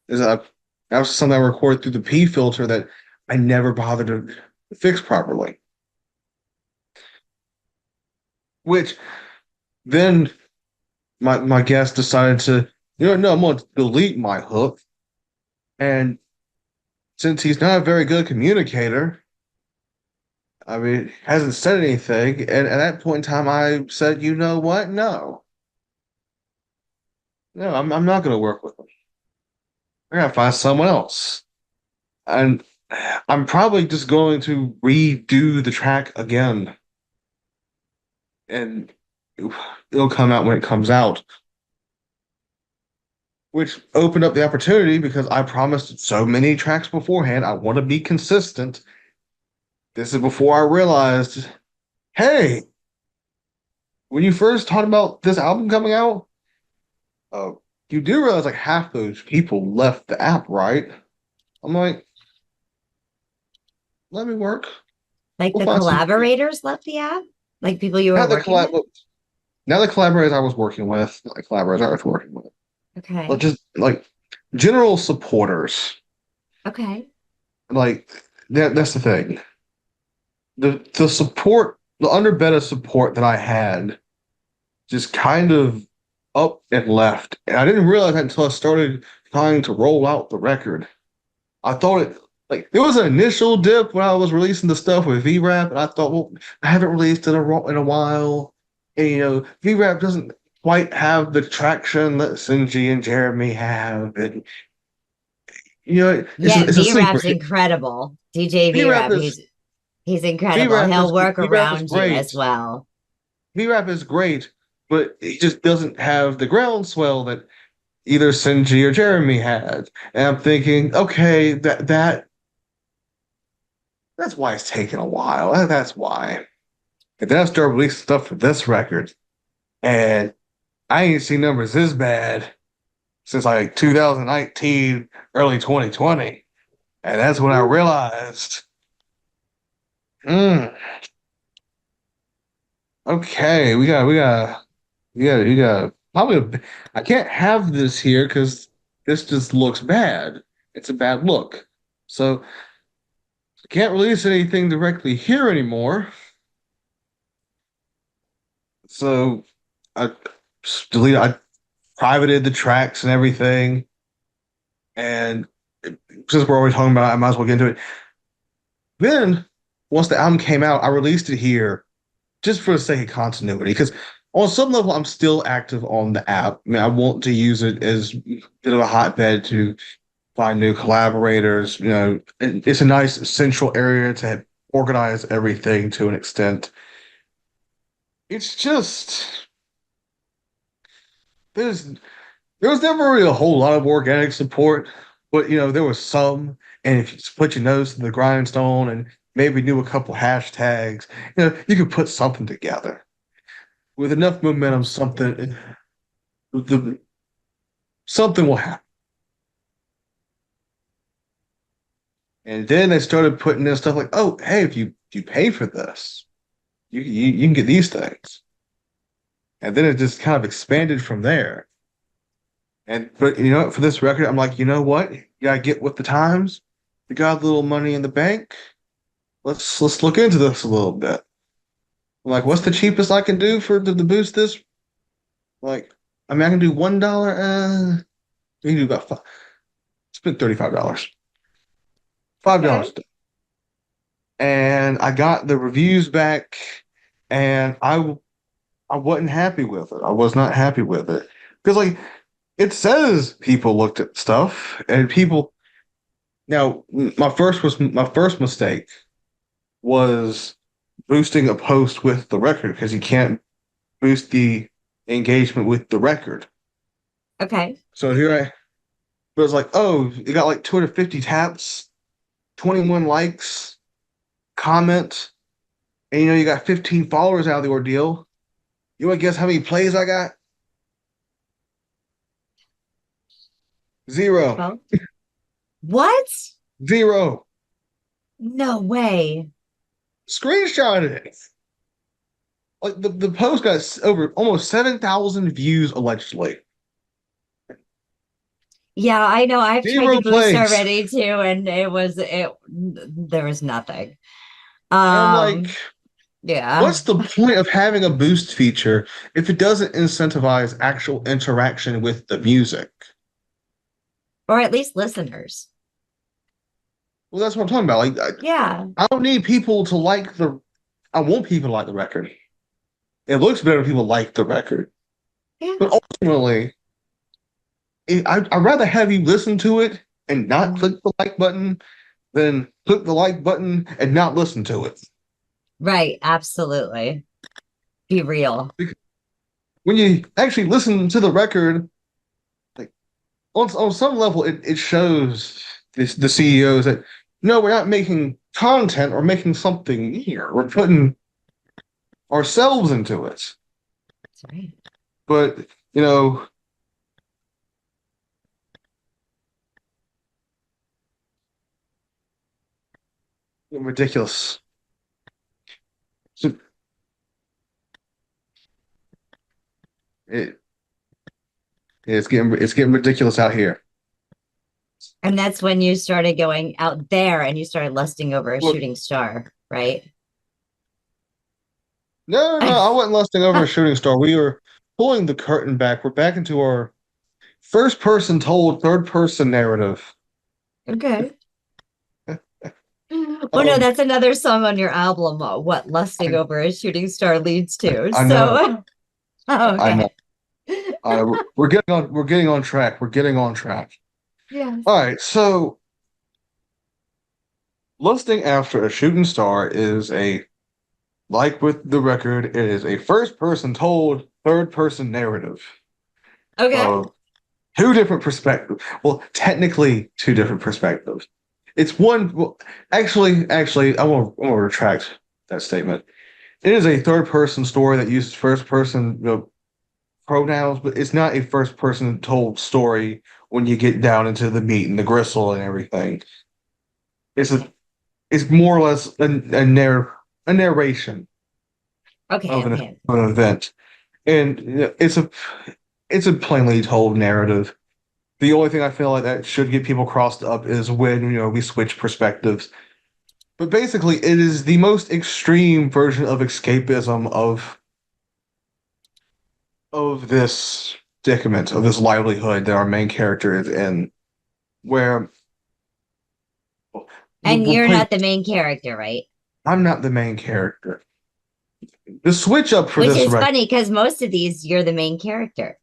That was something I recorded through the P filter that I never bothered to fix properly. Which then my guest decided to, no, I'm going to delete my hook. And since he's not a very good communicator, I mean, hasn't said anything. And at that point in time, I said, you know what? No, I'm not going to work with him. I got to find someone else. And I'm probably just going to redo the track again. And it'll come out when it comes out. Which opened up the opportunity because I promised so many tracks beforehand. I want to be consistent. This is before I realized, hey, when you first talked about this album coming out, you do realize like half those people left the app, right? I'm like, let me work. Like the collaborators left the app? Like people you were working with? Now the collaborators I was working with, not the collaborators I was working with. Okay. But just like general supporters. Okay. Like that's the thing. The support, the underbed support that I had just kind of up and left. And I didn't realize that until I started trying to roll out the record. I thought it like there was an initial dip when I was releasing the stuff with VRAP, and I thought, well, I haven't released it in a while. And VRAP doesn't quite have the traction that Sinji and Jeremy have. And Yeah, it's a B-Rap's secret. incredible. DJ B-Rap B-Rap, is he's incredible. He'll work B-Rap is around you as great. well. B-Rap is great, but he just doesn't have the groundswell that either Sinji or Jeremy had. And I'm thinking, okay, that's why it's taking a while. That's why. And then I started releasing stuff for this record, and I ain't seen numbers this bad since like 2019, early 2020. And that's when I realized, okay, we got probably. I can't have this here because this just looks bad. It's a bad look. So I can't release anything directly here anymore. So I I privated the tracks and everything. And since we're already talking about it, I might as well get into it. Then, once the album came out, I released it here just for the sake of continuity. Because on some level, I'm still active on the app. I mean, I want to use it as a bit of a hotbed to find new collaborators. It's a nice central area to organize everything to an extent. It's just there was never really a whole lot of organic support, but there was some. And if you just put your nose to the grindstone and maybe knew a couple hashtags, you could put something together. With enough momentum, something will happen. And then they started putting in stuff like, oh, hey, if you pay for this, you can get these things. And then it just kind of expanded from there. But for this record, I'm like, you know what? You gotta get with the times. You got a little money in the bank. Let's look into this a little bit. I'm like, what's the cheapest I can do to boost this? Like, I mean, I can do $1. You can do about $5. Spend $35. $5. Okay. And I got the reviews back, and I wasn't happy with it. I was not happy with it because, like, it says people looked at stuff and people. Now, my first mistake was boosting a post with the record because you can't boost the engagement with the record. Okay. So it was like, oh, it got like 250 taps, 21 likes, comment, and you got 15 followers out of the ordeal. You want to guess how many plays I got? 0. Well, what? 0. No way. Screenshot it. Like the post got over almost 7,000 views allegedly. Yeah, I know. I've tried 0 to boost plays already too, and there was nothing. I'm like, yeah. What's the point of having a boost feature if it doesn't incentivize actual interaction with the music? Or at least listeners. Well, that's what I'm talking about. Like, yeah. I don't need people to like I want people to like the record. It looks better if people like the record. Yeah. But ultimately, I'd rather have you listen to it and not click the like button than click the like button and not listen to it. Right. Absolutely. Be real. Because when you actually listen to the record, like on some level, it shows the CEOs that no, we're not making content or making something here. We're putting ourselves into it. That's right. But ridiculous. So it's getting ridiculous out here. And that's when you started going out there and you started lusting over a shooting star, right? No, I wasn't lusting over a shooting star. We were pulling the curtain back. We're back into our first person told, third person narrative. Okay. Well, no, that's another song on your album. What lusting over a shooting star leads to. I know. Oh, okay. I know. We're getting on track. We're getting on track. Yes. All right, so lusting after a shooting star is like with the record, it is a first-person told, third-person narrative Okay. of two different perspectives. Well, technically, two different perspectives. It's one. Well, actually, I want to retract that statement. It is a third-person story that uses first-person pronouns, but it's not a first-person told story when you get down into the meat and the gristle and everything. It's more or less a narration Okay. of Okay. an event, and it's a plainly told narrative. The only thing I feel like that should get people crossed up is when we switch perspectives. But basically, it is the most extreme version of escapism of this predicament, of this livelihood that our main character is in, where. And you're not the main character, right? I'm not the main character. The switch up for Which this is funny because most of these you're the main character.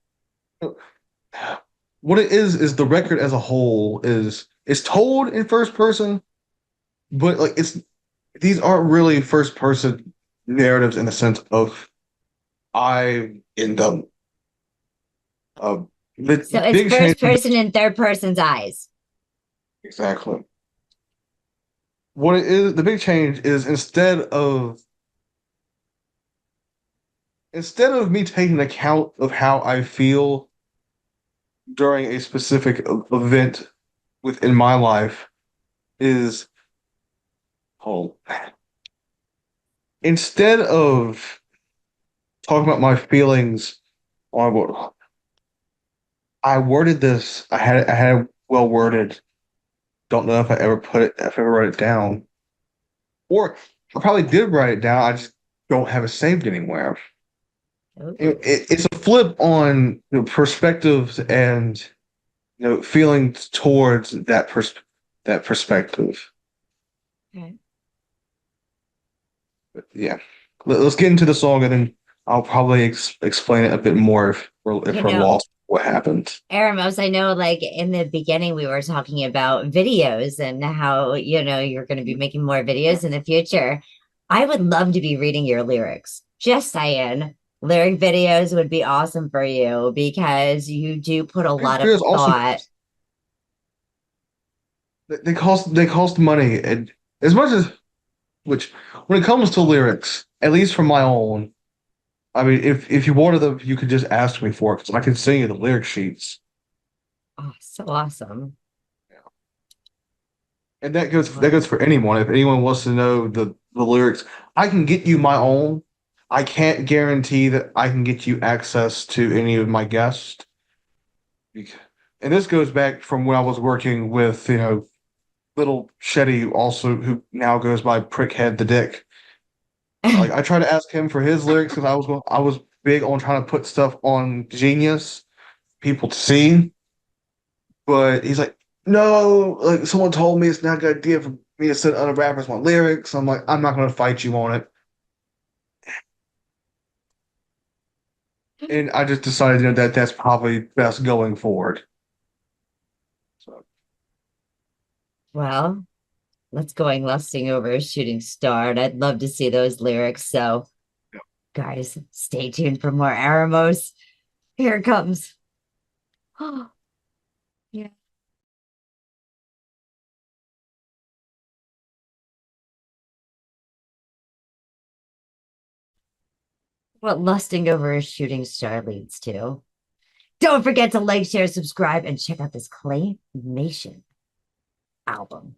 What it is the record as a whole is told in first person, but like these aren't really first person narratives in the sense of I in them. So it's first person and third person's eyes. Exactly. What it is, the big change is instead of me taking account of how I feel during a specific event within my life, instead of talking about my feelings I worded this, I had it well worded. Don't know if I ever wrote it down. Or I probably did write it down, I just don't have it saved anywhere. It's a flip on perspectives and feelings towards that perspective. Okay. But yeah, let's get into the song, and then I'll probably explain it a bit more if we're lost what happened. Eremos, I know, like in the beginning, we were talking about videos and how you're going to be making more videos in the future. I would love to be reading your lyrics. Just saying. Lyric videos would be awesome for you because you do put a lot of thought. They cost money, and as much as when it comes to lyrics, at least from my own, I mean, if you wanted them, you could just ask me for it because I can send you the lyric sheets. Oh, so awesome! Yeah. And that goes for anyone. If anyone wants to know the lyrics, I can get you my own. I can't guarantee that I can get you access to any of my guests. And this goes back from when I was working with, little Shetty, also, who now goes by Prickhead the Dick. Like, I tried to ask him for his lyrics because I was big on trying to put stuff on Genius, people to see. But he's like, no, like, someone told me it's not a good idea for me to send other rappers my lyrics. I'm like, I'm not going to fight you on it. And I just decided, that that's probably best going forward. So. Well, let's going lusting over a shooting star, and I'd love to see those lyrics. So, guys, stay tuned for more Eremos. Here it comes. Oh, yeah. What lusting over a shooting star leads to. Don't forget to like, share, subscribe, and check out this Claymation album.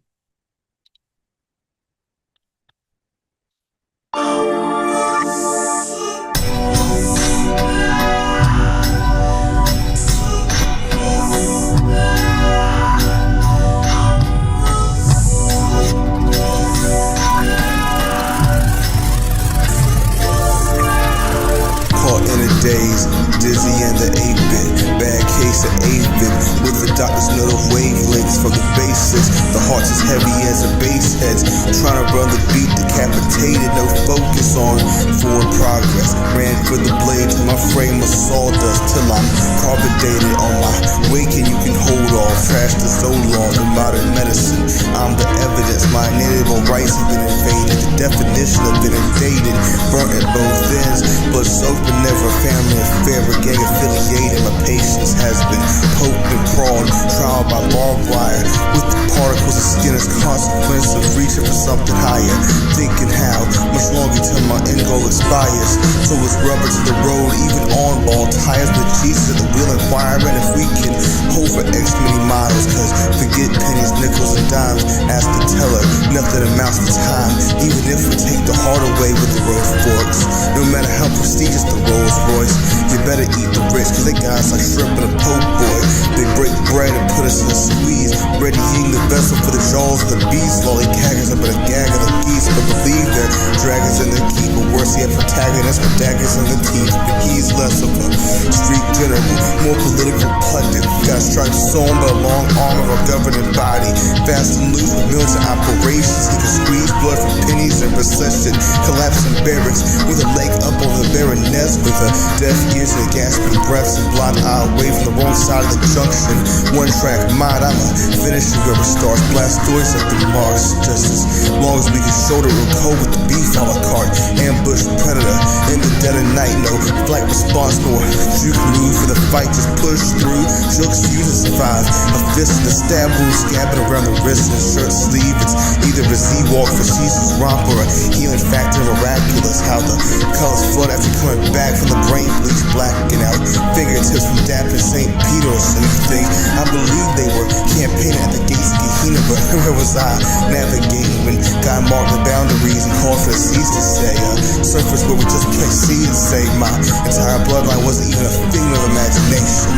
Caught in a daze, dizzy in the 8-bit, bad case of aphid, with the doctor's note of wavelengths from the basics. The heart's as heavy as a bass, heads. Trying to run the beat, decapitated, no focus on forward progress. Ran for the blade till my frame was sawdust, till I'm carbonated on my waking. You can hold off, trash the so long in modern medicine. I'm the evidence, my inalienable rights have been invaded. The definition have been invaded, burnt at both ends. Blood soaked but never a family affair. A gang affiliated, my patience has been poked and crawled, trial by barbed wire, with the particles of skin as consequence of reaching for something higher. Thinking how much longer till my end goal expires. So it's rubber to the road, even on ball tires. But Jesus at the wheel inquiring if we can hold for X many miles. Cause forget pennies, nickels, and dimes. Ask the teller, nothing amounts to time. Even if we take the heart away with the road forks. No matter how prestigious the Rolls Royce, you better eat the rich, cause they guys like shrimp and a poke boy. They break bread and put us in a squeeze, readying the vessel for the jaws of the beast. Lollygaggers up in a gag of the geese, but believe they're dragons in their keep. But worse yet, protagonists with daggers in the teeth. But he's less of a street general, more political pundit. Got stripes sewn by a long arm of a governing body. Fast and loose with militant operations. He can squeeze blood from pennies and recession. Collapsing barracks with a leg up on the baroness, with a deaf ears and gasping breaths and blind eye away from the wrong side of the junction. One track mind, I'ma finish it where it starts. Blast stories at the marks, just as long as we can shoulder a cold with the beef a la carte. Ambush predator in the dead of night, no flight response nor juke move for the fight. Just push through, jokes fuse and survive. A fist in the stab wound, scabbing around the wrist and shirt sleeve. It's either a Z-walk for season's romp or a healing factor miraculous. How the colors flood after coming back from the brain bleach, blacking out fingertips from dapping St. Peter or something. I believe they were campaigning at the gates of Gehenna, but where was I navigating when God marked the boundaries and called for the seas to say surface where we just play seed and say my entire bloodline wasn't even a figment of imagination.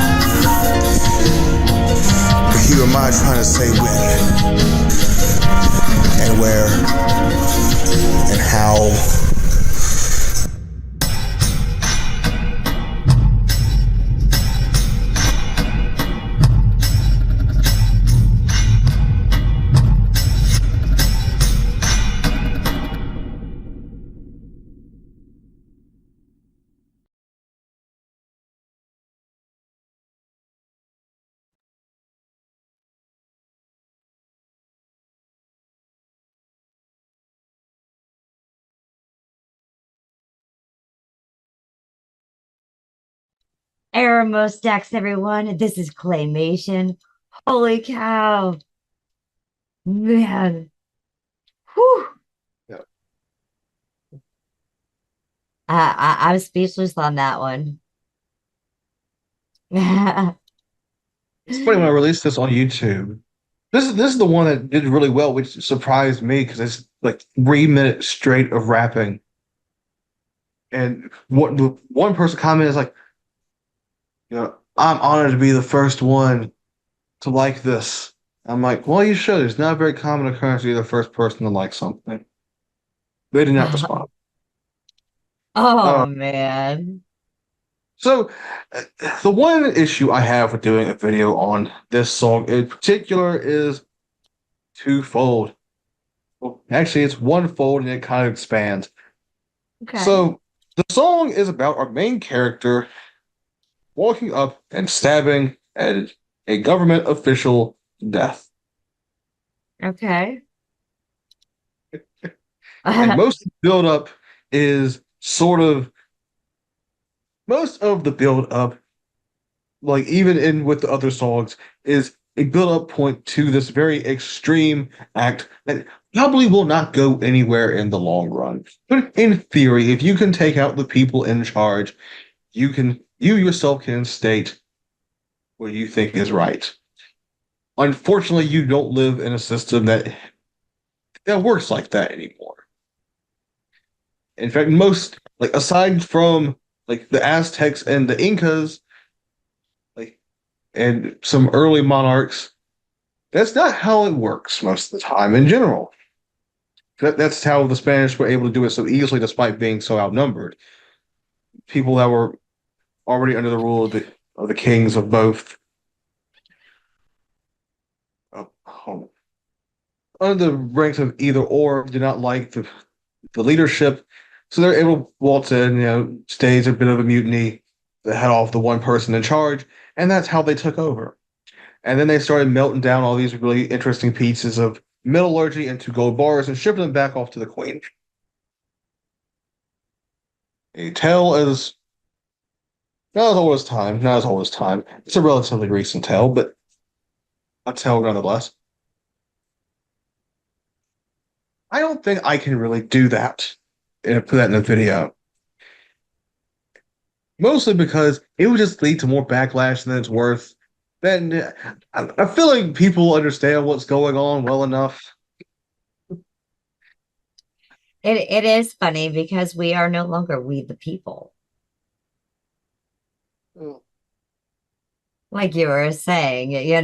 But here am I trying to say when and where and how. AeromosDax, everyone. This is Claymation. Holy cow. Man. Whew. Yeah. I'm speechless on that one. It's funny when I released this on YouTube. This is the one that did really well, which surprised me because it's like 3 minutes straight of rapping. And what the one person commented is like, you know, I'm honored to be the first one to like this. I'm like, well, you should. It's not a very common occurrence to be the first person to like something. They did not respond. Oh, man. So, the one issue I have with doing a video on this song in particular is twofold. Well, actually, it's onefold and it kind of expands. Okay. So, the song is about our main character walking up and stabbing at a government official to death. Okay. And most of the build-up is sort of most of the build-up, like even in with the other songs, is a build-up point to this very extreme act that probably will not go anywhere in the long run. But in theory, if you can take out the people in charge, you yourself can state what you think is right. Unfortunately, you don't live in a system that works like that anymore. In fact, most, like, aside from like the Aztecs and the Incas, like, and some early monarchs, that's not how it works most of the time in general. That's how the Spanish were able to do it so easily despite being so outnumbered. People that were already under the rule of the kings of both under the ranks of either or did not like the leadership, so they're able to waltz in, stage a bit of a mutiny, the head off the one person in charge, and that's how they took over. And then they started melting down all these really interesting pieces of metallurgy into gold bars and shipping them back off to the queen. A tale is not as old as time, not as old as time. It's a relatively recent tale, but a tale nonetheless. I don't think I can really do that and put that in a video. Mostly because it would just lead to more backlash than it's worth. Then I feel like people understand what's going on well enough. It is funny because we are no longer we the people. Like you were saying, you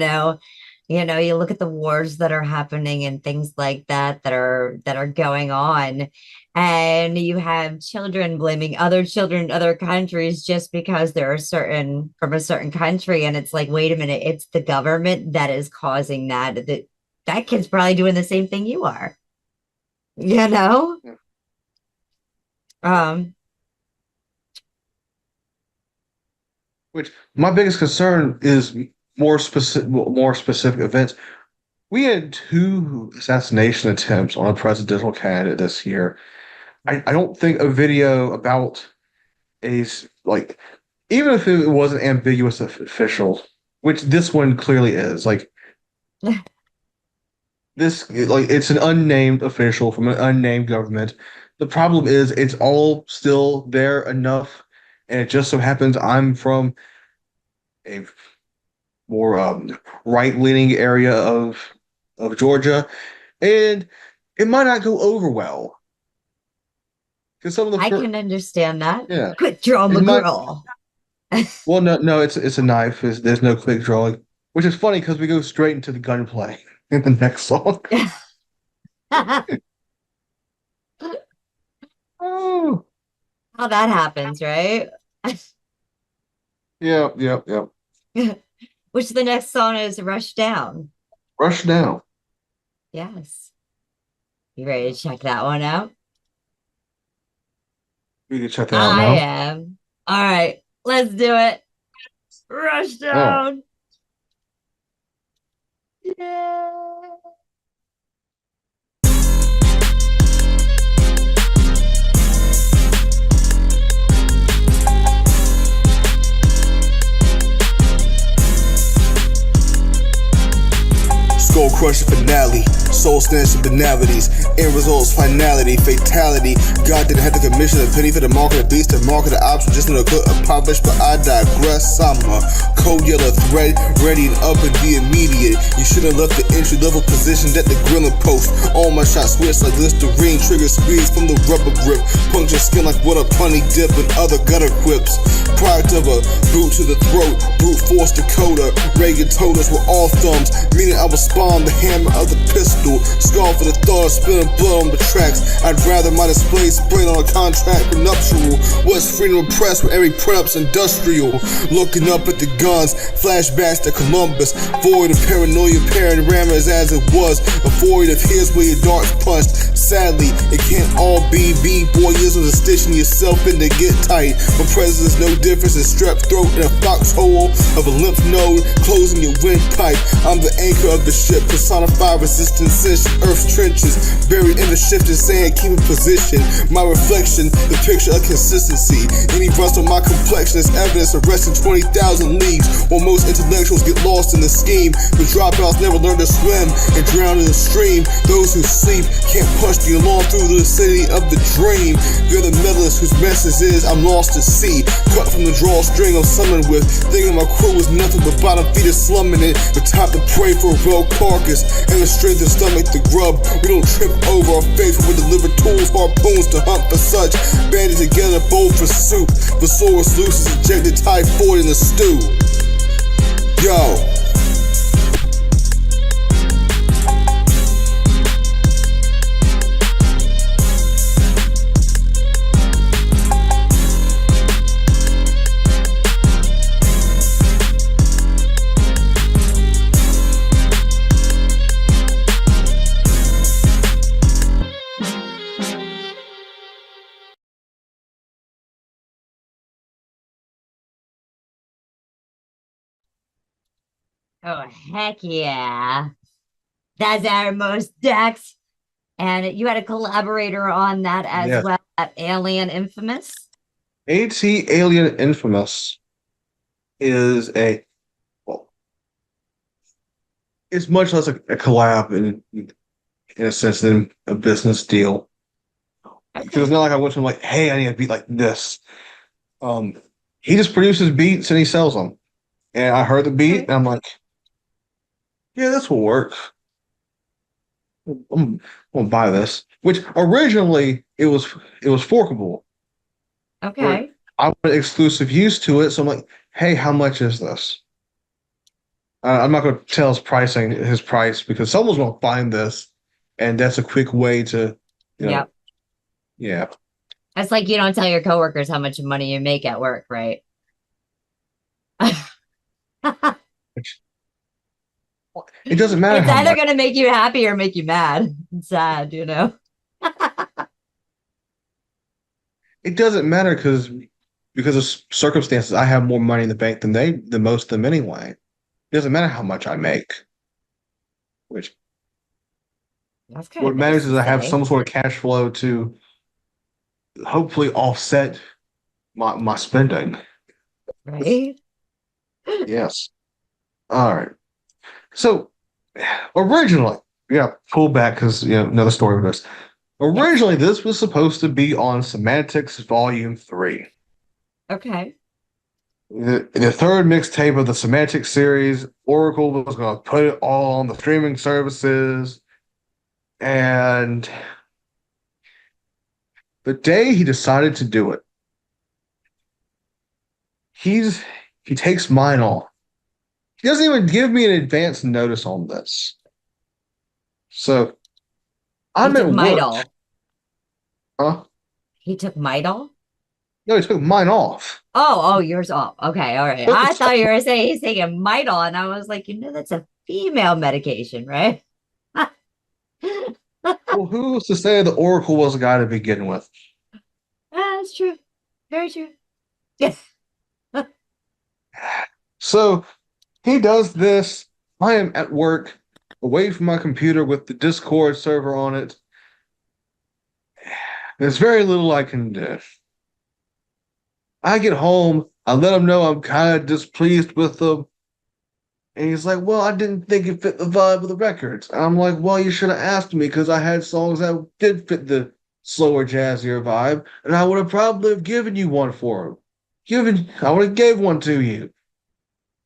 look at the wars that are happening and things like that are going on, and you have children blaming other children in other countries just because they're from a certain country, and it's like, wait a minute, it's the government that is causing that. That kid's probably doing the same thing you are. Which my biggest concern is more specific events. We had 2 assassination attempts on a presidential candidate this year. I don't think a video about even if it was an ambiguous official, which this one clearly is, it's an unnamed official from an unnamed government. The problem is it's all still there enough, and it just so happens I'm from a more right-leaning area of Georgia, and it might not go over well. Because I can understand that. Yeah. Quick draw McGraw. Well, no, it's a knife. There's no quick drawing, which is funny because we go straight into the gunplay in the next song. Oh, how that happens, right? Yeah. Which the next song is Rush Down. Rush Down. Yes. You ready to check that one out? We can check that out now. I am. All right, let's do it. Rush Down. Oh. Yeah. Skull crushing finale, soul snatching banalities, end results finality, fatality. God didn't have to commission a penny for the mark of the beast, the mark of the option, just in a good impoverished, but I digress. I'm a cold yellow thread, ready and up in the immediate. You should have left the entry level position at the grilling post. All my shots switch like Listerine, trigger squeeze from the rubber grip, puncture skin like what a punny dip and other gutter quips. Product of a boot to the throat, brute force Dakota. Reagan told us we're all thumbs, meaning I was the hammer of the pistol, scar for the thought of spilling blood on the tracks. I'd rather my display sprayed on a contract for nuptial. What's freedom of press when every prep's industrial? Looking up at the guns, flashbacks to Columbus, void of paranoia, panoramas as it was, a void of here's where your darts punched. Sadly, it can't all be B-boy years of stitching yourself in to get tight. My presence is no difference in strep throat and a foxhole of a lymph node closing your windpipe. I'm the anchor of the ship, personified resistance since Earth's trenches, buried in the shifting sand, keep in position. My reflection, the picture of consistency. Any rust on my complexion is evidence of resting 20,000 leagues. While most intellectuals get lost in the scheme, the dropouts never learn to swim and drown in the stream. Those who sleep can't push the alarm through the city of the dream. They're the medalists whose message is I'm lost at sea, cut from the drawstring I'm summoned with. Thinking my crew was nothing but bottom feeders slumming it, the top to pray for a well carcass and the strength to stomach the grub. We don't trip over our faith when we deliver tools, harpoons to hunt for such. Banded together, bowl for soup. The Soros loose is ejected typhoid in the stew. Yo. Oh, heck yeah. That's AeromosDax. And you had a collaborator on that as Yes. well at Alien Infamous. AT Alien Infamous is it's much less a collab in a sense than a business deal. Because it's not like I went to him like, hey, I need a beat like this. He just produces beats and he sells them. And I heard the beat and I'm like, yeah, this will work. I'm gonna buy this. Which originally it was forkable. Okay. I wanted exclusive use to it, so I'm like, hey, how much is this? I'm not going to tell his price because someone's going to find this, and that's a quick way to, Yep. Yeah. It's like you don't tell your coworkers how much money you make at work, right? It doesn't matter. It's how either much. going to make you happy or make you mad and sad, you know? It doesn't matter because of circumstances. I have more money in the bank than most of them anyway. It doesn't matter how much I make. Which That's kind what of matters nice is to I have say. some sort of cash flow to hopefully offset my spending. Right? Yes. All right. So originally, pull back because another story with this. Originally, this was supposed to be on Semantics Volume 3. Okay. The third mixtape of the Semantics series. Oracle was going to put it all on the streaming services. And the day he decided to do it, he takes mine off. He doesn't even give me an advance notice on this. So I'm at work. Huh? He took Midol? No, he took mine off. Oh, yours off. Okay, all right. I thought you were saying he's taking Midol, and I was like, that's a female medication, right? Well, who's to say the Oracle was a guy to begin with? That's true. Very true. So he does this. I am at work, away from my computer with the Discord server on it. There's very little I can do. I get home, I let him know I'm kind of displeased with them. And he's like, well, I didn't think it fit the vibe of the records. And I'm like, well, you should have asked me because I had songs that did fit the slower, jazzier vibe, and I would have probably have given you one for him. I would have gave one to you.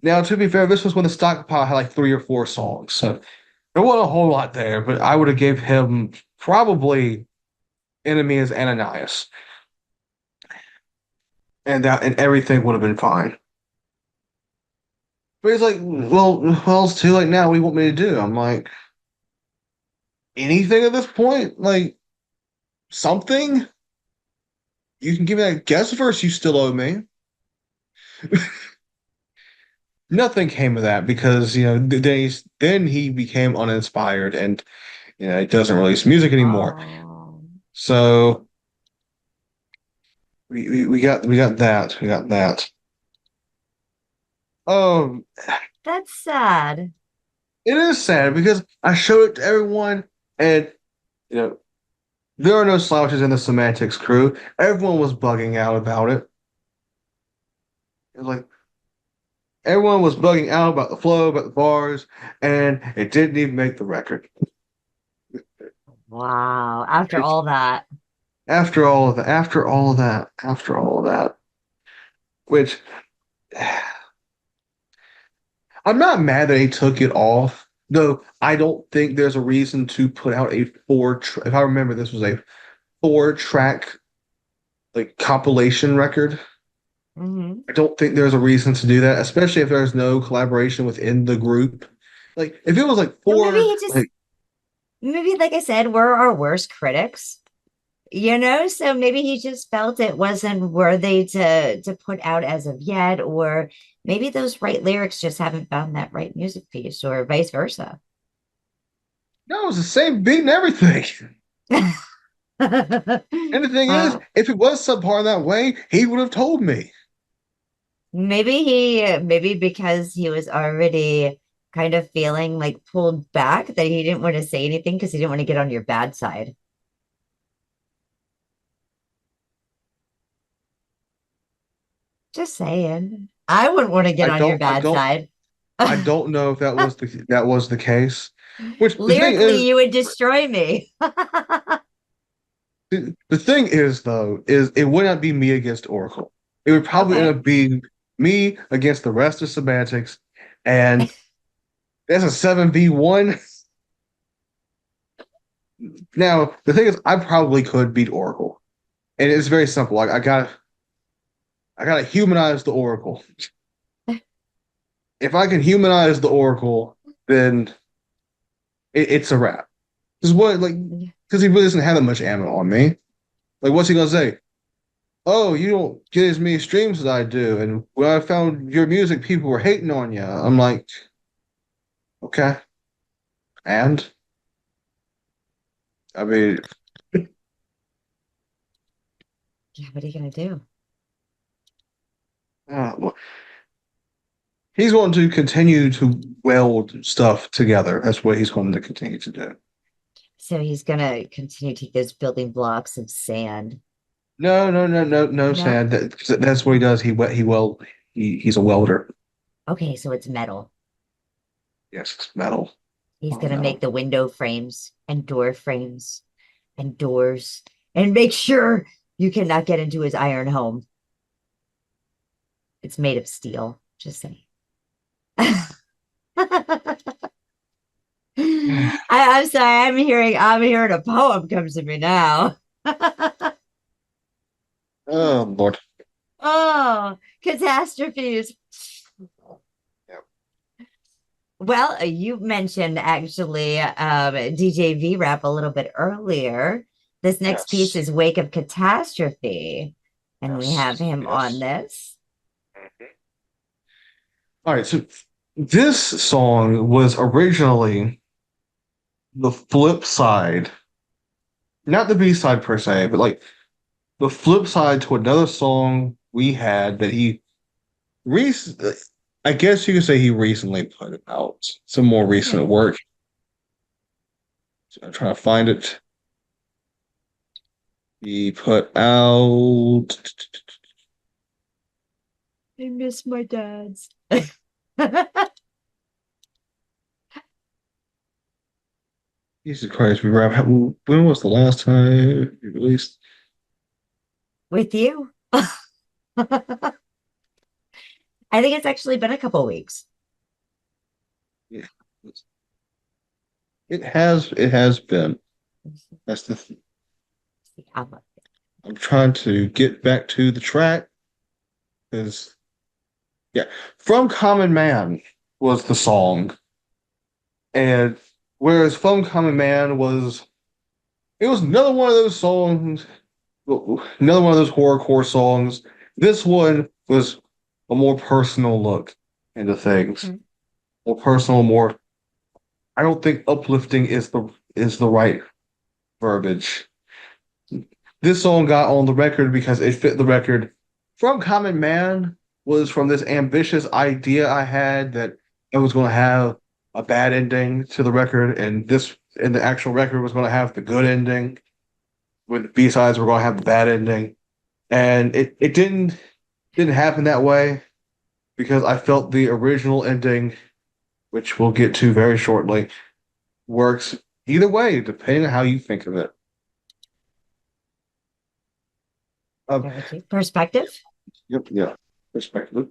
Now, to be fair, this was when the stockpile had like 3 or 4 songs, so there wasn't a whole lot there, but I would have gave him probably Enemy as Ananias. And everything would have been fine. But he's like, well, it's too late now. What do you want me to do? I'm like, anything at this point? Like, something? You can give me that guest verse you still owe me. Nothing came of that because, then he became uninspired and, he doesn't release music anymore. So we got that. We got that. That's sad. It is sad because I showed it to everyone, and there are no slouches in the Semantics crew. Everyone was bugging out about it. It was like everyone was bugging out about the flow, about the bars, and it didn't even make the record. Wow. After all that. After all of that. Which I'm not mad that he took it off, though I don't think there's a reason to put out a if I remember this was a 4-track like compilation record. Mm-hmm. I don't think there's a reason to do that, especially if there's no collaboration within the group. Like if it was like 4 maybe like I said, we're our worst critics. So maybe he just felt it wasn't worthy to put out as of yet, or maybe those right lyrics just haven't found that right music piece, or vice versa. No, it was the same beat and everything. And the thing is, if it was subpar that way, he would have told me. Maybe because he was already kind of feeling like pulled back that he didn't want to say anything because he didn't want to get on your bad side. Just saying. I wouldn't want to get I on your don't, I bad don't, side. I don't know if that was the case. Which the thing Lyrically, is, you would destroy me. the thing is though, is it would not be me against Oracle. It would probably end Okay. up being me against the rest of Semantics, and that's a 7v1. Now, the thing is, I probably could beat Oracle. And it's very simple. I gotta humanize the Oracle. If I can humanize the Oracle, then it's a wrap. Because he really doesn't have that much ammo on me. Like, what's he gonna say? Oh, you don't get as many streams as I do, and when I found your music, people were hating on you. I'm like, okay, and I mean, Yeah, what are you gonna do? well, he's going to continue to weld stuff together. That's what he's going to continue to do. So he's gonna continue to take those building blocks of sand. No, Sad. That's what he does. He's a welder. Okay, so it's metal. Yes, it's metal. He's Oh, gonna no. make the window frames and door frames and doors and make sure you cannot get into his iron home. It's made of steel. Just saying. I'm sorry. I'm hearing a poem comes to me now. Oh Lord. Oh, catastrophes. Well, you mentioned actually DJ V Rap a little bit earlier. This next piece is Wake of Catastrophe, and we have him on this. All right, so this song was originally the flip side, not the B side per se, but like the flip side to another song we had that he recently, I guess you could say he recently put out some more recent work. So I'm trying to find it. He put out. I miss my dad's. Jesus Christ, we rap. When was the last time we released? With you? I think it's actually been a couple weeks. Yeah. It has been. That's the thing. I'm trying to get back to the track because From Common Man was the song. And whereas From Common Man it was another one of those songs, another one of those horrorcore songs. This one was a more personal look into things. More personal, more I don't think uplifting is the right verbiage. This song got on the record because it fit the record. From Common Man was from this ambitious idea I had that I was going to have a bad ending to the record, and the actual record was going to have the good ending. With the B-sides were going to have the bad ending, and it didn't happen that way because I felt the original ending, which we'll get to very shortly, works either way depending on how you think of it. Perspective? Yep, yeah, perspective.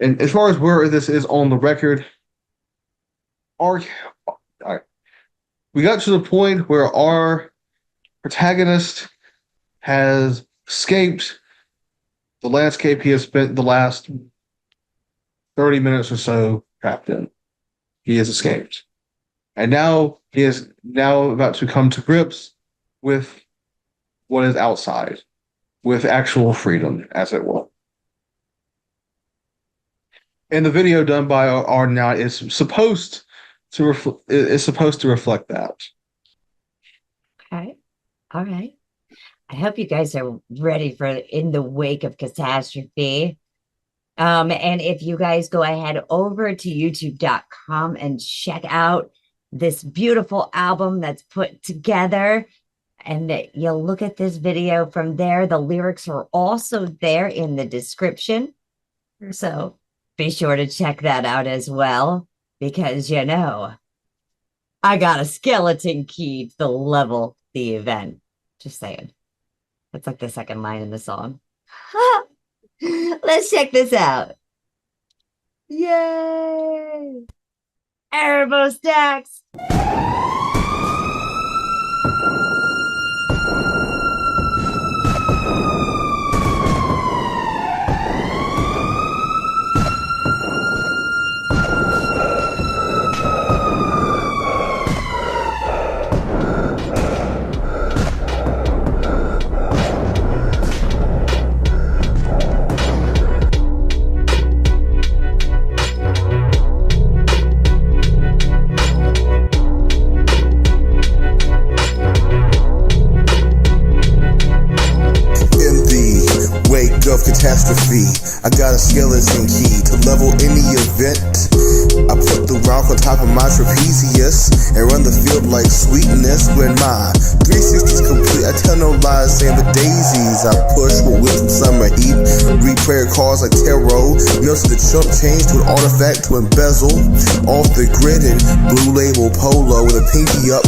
And as far as where this is on the record, we got to the point where our protagonist has escaped the landscape he has spent the last 30 minutes or so trapped in. He has escaped. And now he is about to come to grips with what is outside, with actual freedom, as it were. And the video done by our now is supposed to reflect that. Okay. All right. I hope you guys are ready for In the Wake of Catastrophe. And if you guys go ahead over to youtube.com and check out this beautiful album that's put together, and you'll look at this video from there. The lyrics are also there in the description. So be sure to check that out as well, because I got a skeleton key to level the event. Just saying. That's like the second line in the song. Let's check this out. Yay! AeromosDax! Of catastrophe, I got a skeleton key to level any event. I put the rock on top of my trapezius and run the field like sweetness. When my 360's complete, I tell no lies, saying the daisies I push with wisdom summer heat. Read prayer cards like tarot, melted the chump change to an artifact to embezzle off the grid in blue label polo with a pinky up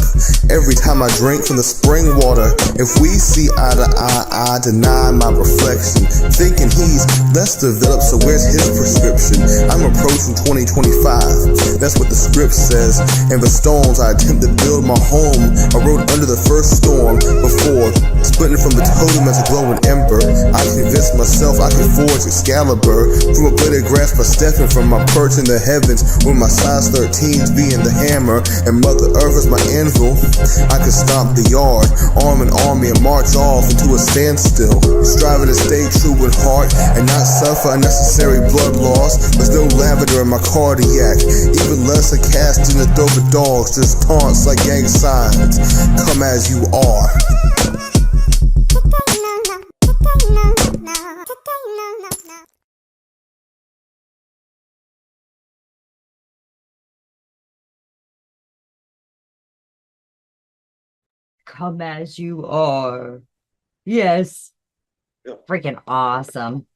every time I drink from the spring water. If we see eye to eye, I deny my reflection, thinking he's less developed, so where's his prescription? I'm approaching 2025, that's what the script says. And the stones I attempt to build my home, I rode under the first storm before splitting from the totem as a glowing ember. I convinced myself I could forge Excalibur from a blade of grass by stepping from my perch in the heavens, with my size 13s being the hammer and Mother Earth as my anvil. I could stomp the yard, arm an army, and march off into a standstill, striving to stay true in heart and not suffer unnecessary blood loss. There's no lavender in my cardiac, even less a cast in the throat of dogs, just taunts like gang signs. Come as you are. Come as you are. Yes. Freaking awesome.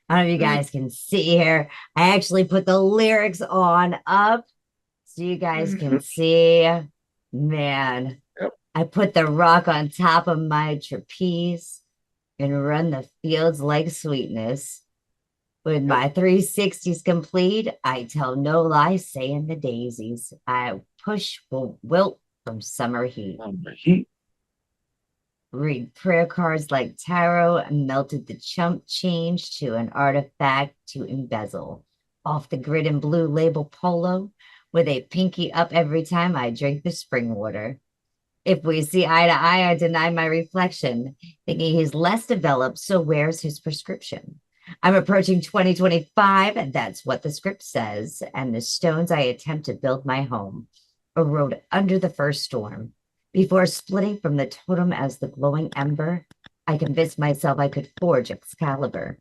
I don't know if you guys can see here. I actually put the lyrics on up so you guys can see. Man, I put the rock on top of my trapeze and run the fields like sweetness. When my 360's complete, I tell no lies, saying the daisies I push will wilt from summer heat. Read prayer cards like tarot and melted the chump change to an artifact to embezzle off the grid in blue label polo with a pinky up every time I drink the spring water. If we see eye to eye, I deny my reflection, thinking he's less developed, so where's his prescription? I'm approaching 2025, and that's what the script says, and the stones I attempt to build my home erode under the first storm. Before splitting from the totem as the glowing ember, I convinced myself I could forge Excalibur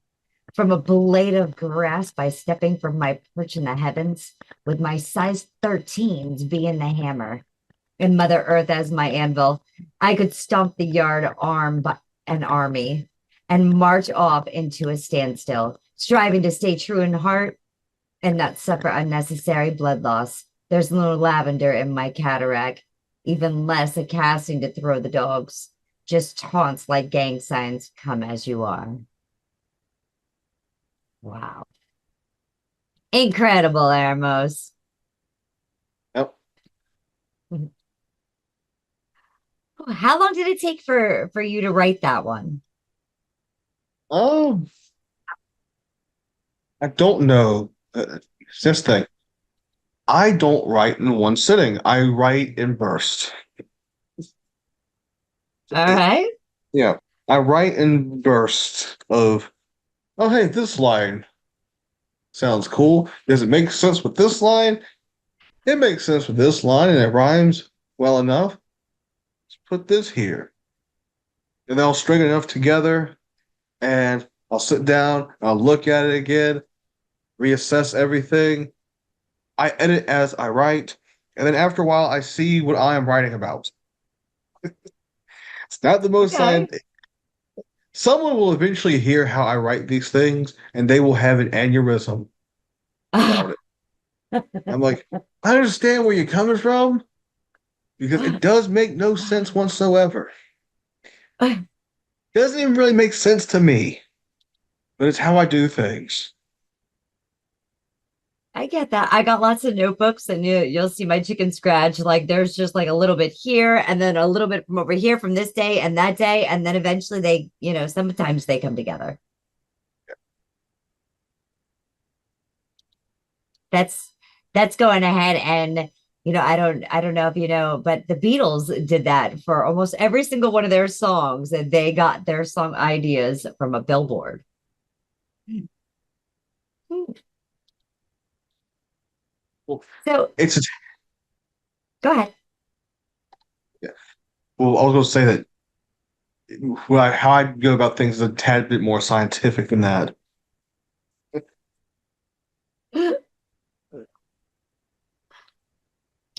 from a blade of grass by stepping from my perch in the heavens, with my size 13s being the hammer and Mother Earth as my anvil. I could stomp the yard, arm an army, and march off into a standstill, striving to stay true in heart and not suffer unnecessary blood loss. There's no lavender in my cataract, even less a casting to throw the dogs, just taunts like gang signs. Come as you are. Wow. Incredible, Eremos. Yep. How long did it take for you to write that one? I don't know. This thing. I don't write in one sitting. I write in bursts. All right. Yeah. I write in bursts of, oh, hey, this line sounds cool. Does it make sense with this line? It makes sense with this line and it rhymes well enough. Let's put this here. And then I'll string it enough together and I'll sit down, I'll look at it again, reassess everything. I edit as I write, and then after a while, I see what I am writing about. It's not the most Okay. scientific. Someone will eventually hear how I write these things, and they will have an aneurysm about it. I'm like, I understand where you're coming from because it does make no sense whatsoever. Doesn't even really make sense to me, but it's how I do things. I get that. I got lots of notebooks, and you'll see my chicken scratch. Like there's just like a little bit here, and then a little bit from over here from this day and that day, and then eventually they, sometimes they come together. That's that's going ahead, and I don't know if you know, but the Beatles did that for almost every single one of their songs, and they got their song ideas from a billboard. Well, So it's go ahead. yeah. Well, I was going to say that how I go about things is a tad bit more scientific than that.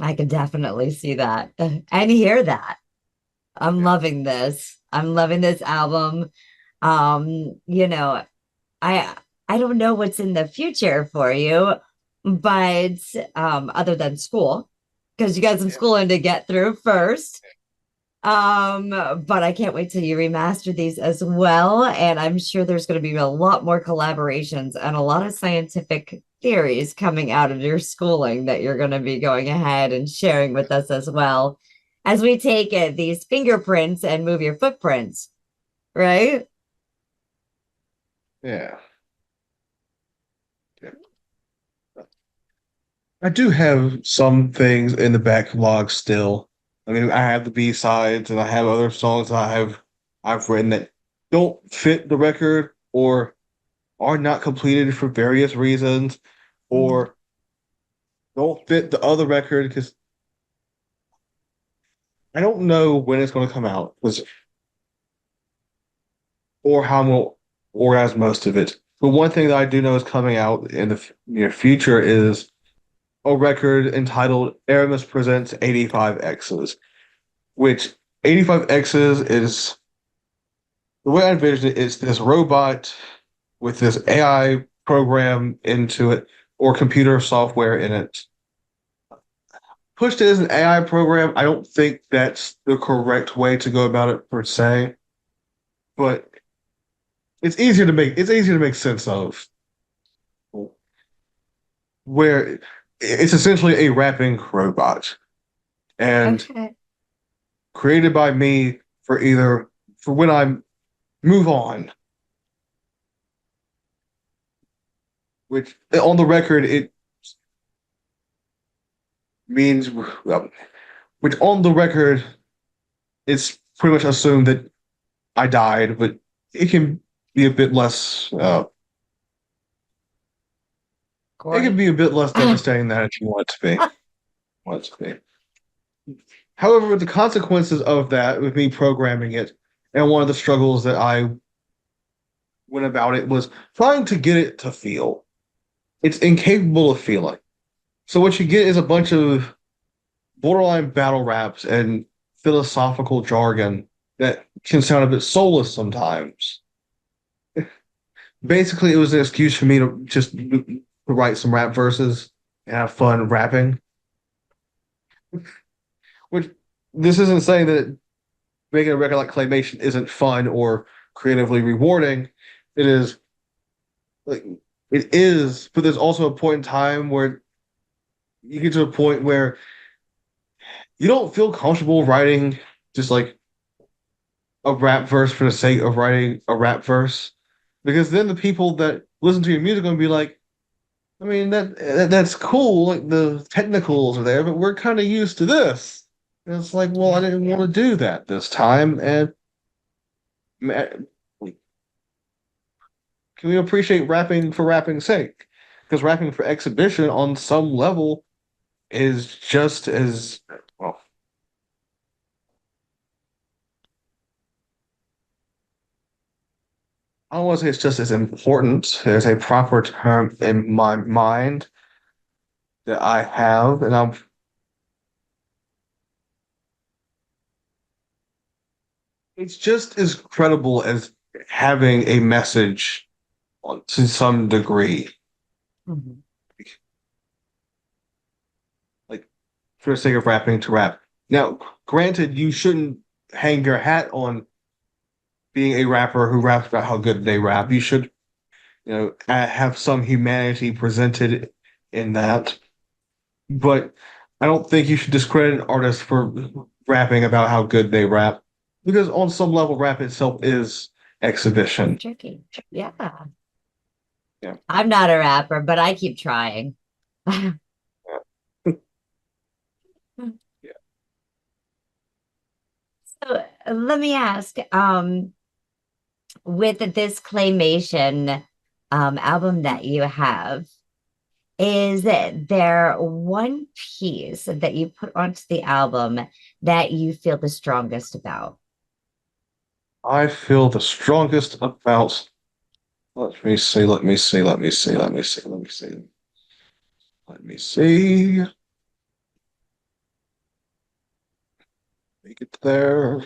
I can definitely see that and hear that. I'm loving this. I'm loving this album. You know, I I don't know what's in the future for you, but other than school, because you got some schooling to get through first. But I can't wait till you remaster these as well. And I'm sure there's going to be a lot more collaborations and a lot of scientific theories coming out of your schooling that you're going to be going ahead and sharing with us as well as we take these fingerprints and move your footprints, right? Yeah. I do have some things in the backlog still. I mean, I have the B-sides and I have other songs that I've written that don't fit the record or are not completed for various reasons or don't fit the other record because I don't know when it's going to come out or how I'm going to organize most of it. But one thing that I do know is coming out in the near future is a record entitled Aramis Presents 85 X's, which 85 X's is the way I envision it is this robot with this AI program into it or computer software in it. Pushed it as an AI program, I don't think that's the correct way to go about it per se, but it's easier to make sense of. Where it's essentially a rapping robot and created by me for when I move on, which on the record it means, well, which on the record it's pretty much assumed that I died, but it can be a bit less. It can be a bit less devastating than if you want it to be. Want it to be. However, the consequences of that, with me programming it, and one of the struggles that I went about it was trying to get it to feel. It's incapable of feeling. So what you get is a bunch of borderline battle raps and philosophical jargon that can sound a bit soulless sometimes. Basically, it was an excuse for me to just write some rap verses and have fun rapping. Which this isn't saying that making a record like Claymation isn't fun or creatively rewarding. It is like it is, but there's also a point in time where you get to a point where you don't feel comfortable writing just like a rap verse for the sake of writing a rap verse. Because then the people that listen to your music are gonna be like, I mean that's cool, like the technicals are there, but we're kind of used to this. And it's like, well, I didn't want to do that this time, and can we appreciate rapping for rapping's sake? Because rapping for exhibition on some level is just as well. I don't want to say it's just as important. There's a proper term in my mind that I have, and it's just as credible as having a message to some degree. Mhm. Like, for the sake of rapping to rap. Now, granted, you shouldn't hang your hat on being a rapper who raps about how good they rap. You should, have some humanity presented in that. But I don't think you should discredit an artist for rapping about how good they rap, because on some level, rap itself is exhibition. Tricky. Yeah. Yeah. I'm not a rapper, but I keep trying. So let me ask, with this claymation album that you have, is there one piece that you put onto the album that you feel the strongest about? I feel the strongest about. Let me see. Let me see. Let me see. Let me see. Let me see. Let me see. Make it there.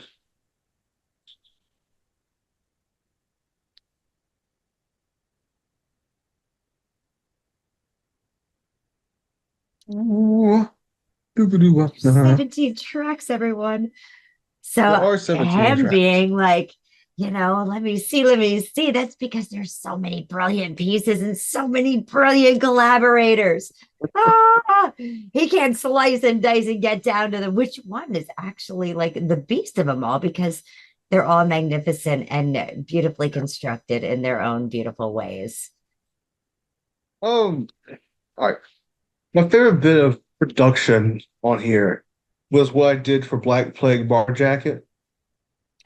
Ooh. 17 tracks, everyone. So There are 17 him tracks. being like, let me see. That's because there's so many brilliant pieces and so many brilliant collaborators. He can't slice and dice and get down to which one is actually like the beast of them all, because they're all magnificent and beautifully constructed in their own beautiful ways. All right. My favorite bit of production on here was what I did for Black Plague Bar Jacket.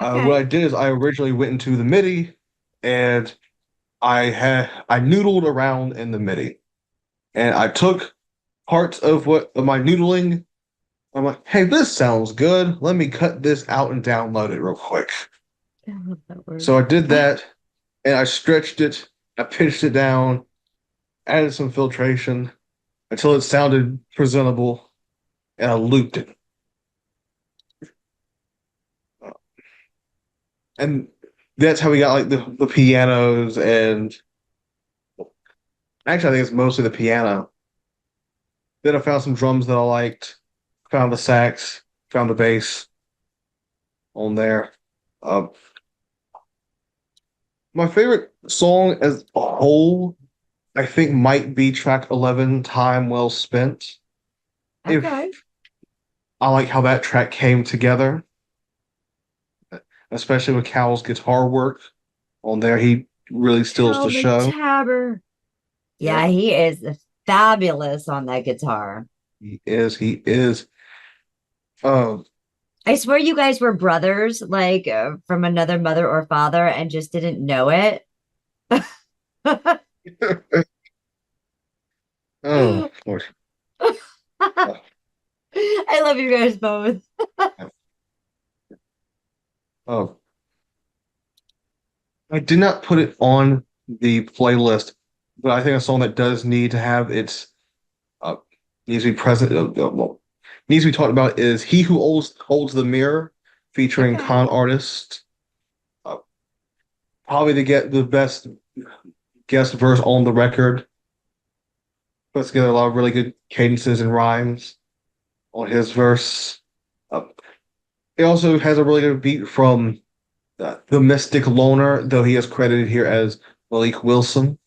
Okay. What I did is I originally went into the MIDI and I noodled around in the MIDI, and I took parts of my noodling. I'm like, hey, this sounds good. Let me cut this out and download it real quick. So I did that, and I stretched it. I pitched it down, added some filtration until it sounded presentable, and I looped it. And that's how we got like the pianos, and actually I think it's mostly the piano. Then I found some drums that I liked, found the sax, found the bass on there. My favorite song as a whole, I think, might be track 11, Time Well Spent. Okay. If I like how that track came together, especially with Cal's guitar work on there. He really steals Cal the show. McTaber. Yeah, he is fabulous on that guitar. He is. He is. Um, I swear you guys were brothers, like from another mother or father, and just didn't know it. oh, Lord. I love you guys both. Oh, I did not put it on the playlist, but I think a song that does need to have its needs to be present. Needs to be talked about is "He Who Holds the Mirror," featuring con artist. Probably to get the best guest verse on the record. Puts together a lot of really good cadences and rhymes on his verse. It also has a really good beat from the Mystic Loner, though he is credited here as Malik Wilson.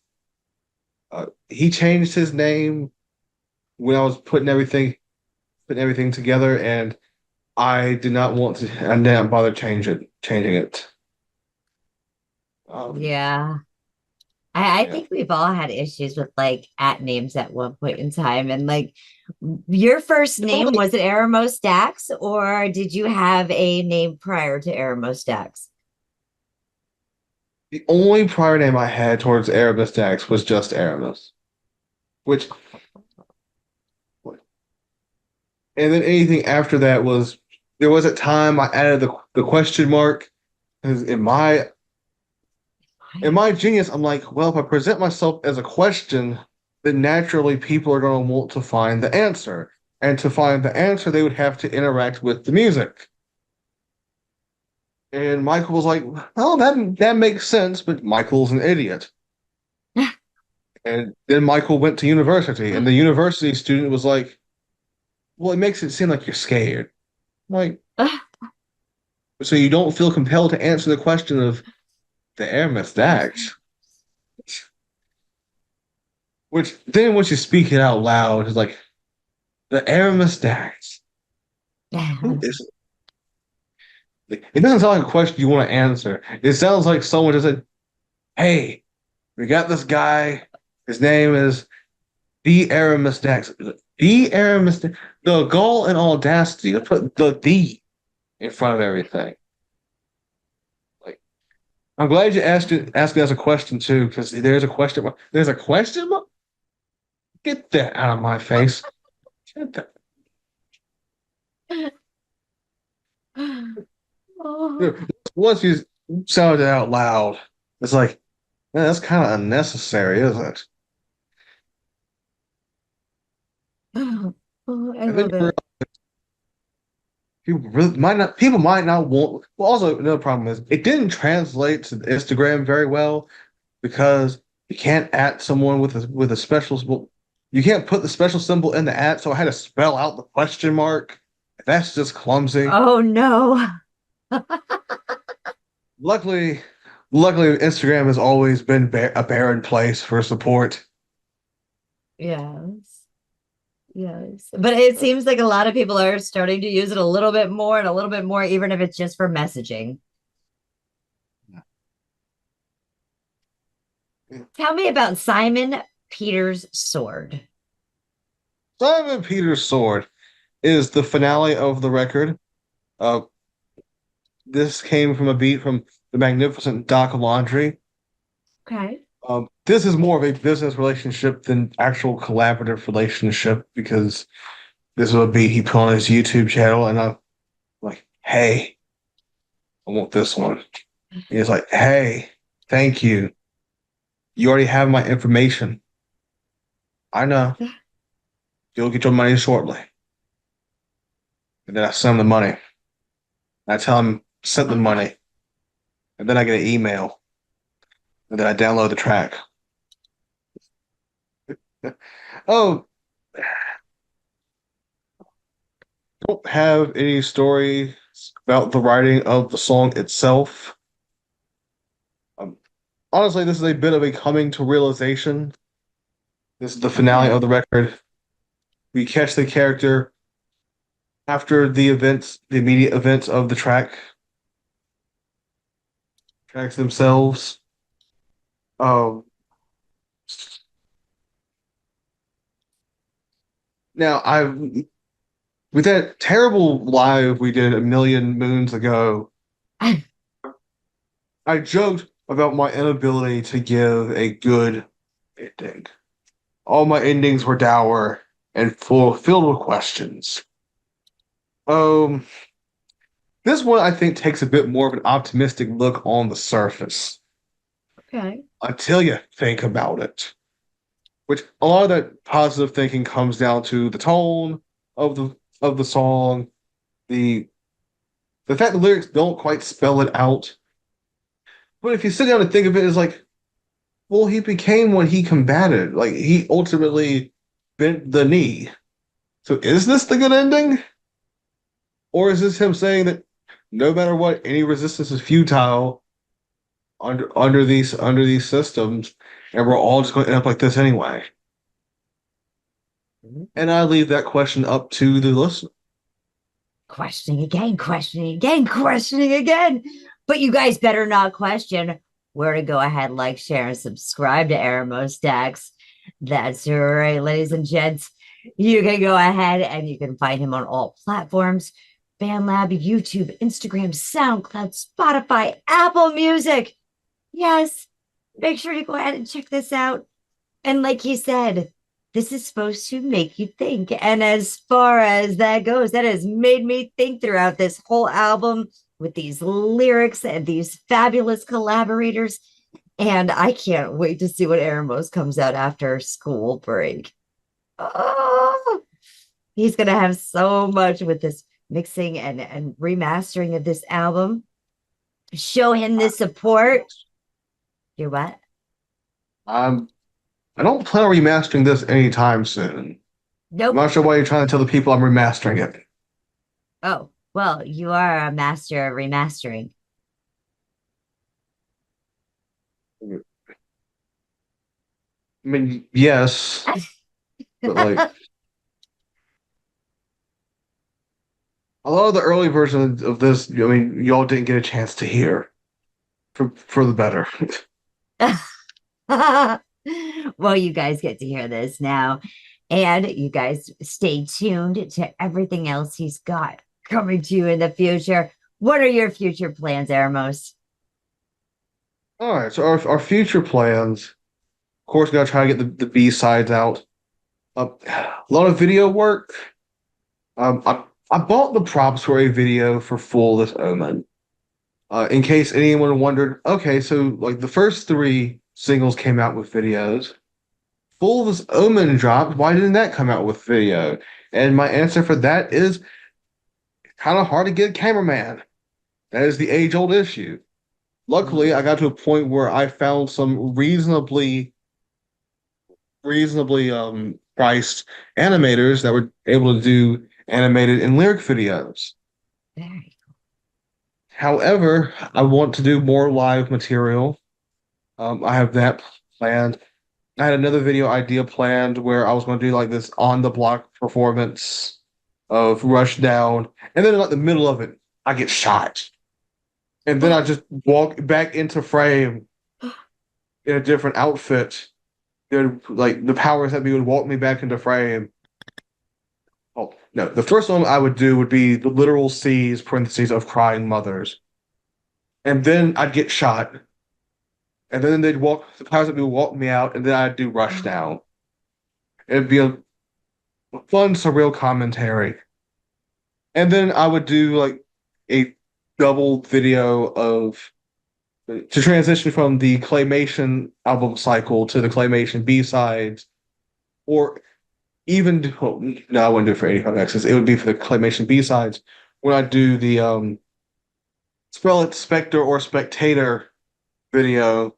He changed his name when I was putting everything together, and I did not want to. I didn't bother changing it. Yeah. I think we've all had issues with like at names at one point in time. And like your first name, was it AeromosDax, or did you have a name prior to AeromosDax? The only prior name I had towards AeromosDax was just Eremos, which, and then anything after that was, there was a time I added the question mark, because in my in my genius, I'm like, well, if I present myself as a question, then naturally people are going to want to find the answer. And to find the answer, they would have to interact with the music. And Michael was like, oh, that makes sense, but Michael's an idiot. And then Michael went to university, and the university student was like, well, it makes it seem like you're scared. Like, so you don't feel compelled to answer the question of the AeromosDax. Which then once you speak it out loud, it's like, the AeromosDax. Who is it? It doesn't sound like a question you want to answer. It sounds like someone just said, hey, we got this guy. His name is the AeromosDax. The AeromosDax. The gall and audacity to put the in front of everything. Like, I'm glad you asked it as a question too, because there's a question mark. There's a question mark? Get that out of my face. Get that. Once you sound it out loud, it's like, man, that's kind of unnecessary, isn't it? I love it. People might not want. Well, also another problem is it didn't translate to Instagram very well because you can't at someone with a special symbol. You can't put the special symbol in the at, so I had to spell out the question mark. That's just clumsy. Oh no. Luckily, Instagram has always been a barren place for support. Yes. But it seems like a lot of people are starting to use it a little bit more and a little bit more, even if it's just for messaging. Tell me about Simon Peter's sword. Simon Peter's sword is the finale of the record. This came from a beat from the magnificent Doc Laundry. Okay. This is more of a business relationship than actual collaborative relationship because this is a beat he put on his YouTube channel, and I'm like, hey, I want this one. He's like, hey, thank you. You already have my information. I know. You'll get your money shortly. And then I send him the money. I tell him, sent the money. And then I get an email. And then I download the track. Oh, don't have any story about the writing of the song itself. Honestly, this is a bit of a coming to realization. This is the finale of the record. We catch the character after the immediate events of the tracks themselves. Now, with that terrible live we did a million moons ago, I joked about my inability to give a good ending. All my endings were dour and filled with questions. This one I think takes a bit more of an optimistic look on the surface. Okay. Until you think about it. Which a lot of that positive thinking comes down to the tone of the song, the fact the lyrics don't quite spell it out. But if you sit down and think of it, it's like, well, he became what he combated. Like, he ultimately bent the knee. So is this the good ending? Or is this him saying that no matter what, any resistance is futile under these systems, and we're all just going to end up like this anyway? And I leave that question up to the listener. Questioning again. But you guys better not question where to go ahead, like, share, and subscribe to AeromosDax. That's right, ladies and gents. You can go ahead and you can find him on all platforms: BandLab, YouTube, Instagram, SoundCloud, Spotify, Apple Music. Yes, make sure to go ahead and check this out. And like he said, this is supposed to make you think. And as far as that goes, that has made me think throughout this whole album with these lyrics and these fabulous collaborators. And I can't wait to see what Eremos comes out after school break. Oh, he's going to have so much with this mixing and remastering of this album. Show him the support. You what? I don't plan on remastering this anytime soon. Nope. I'm not sure why you're trying to tell the people I'm remastering it. Oh, well, you are a master of remastering. I mean, yes, but like a lot of the early versions of this, I mean, y'all didn't get a chance to hear for the better. Well, you guys get to hear this now. And you guys stay tuned to everything else he's got coming to you in the future. What are your future plans, Eremos? All right, so our future plans, of course, gotta try to get the B sides out. A lot of video work. I bought the props for a video for Full This Omen. In case anyone wondered, okay, so like the first three singles came out with videos. Full This Omen dropped. Why didn't that come out with video? And my answer for that is kind of hard to get a cameraman. That is the age-old issue. Luckily, I got to a point where I found some reasonably priced animators that were able to do animated and lyric videos. Very cool. However, I want to do more live material. I have that planned. I had another video idea planned where I was going to do like this on the block performance of Rushdown, and then in like the middle of it, I get shot. And then I just walk back into frame in a different outfit. Like the powers that be would walk me back into frame. Oh no! The first one I would do would be the literal C's parentheses of crying mothers, and then I'd get shot, and then they'd walk. The powers that be would walk me out, and then I'd do Rushdown. It'd be a fun, surreal commentary, and then I would do like a double video of to transition from the Claymation album cycle to the Claymation B-sides, or even no, I wouldn't do it for 85Xs. It would be for the Claymation B-sides when I do the spell it Spectre or Spectator video,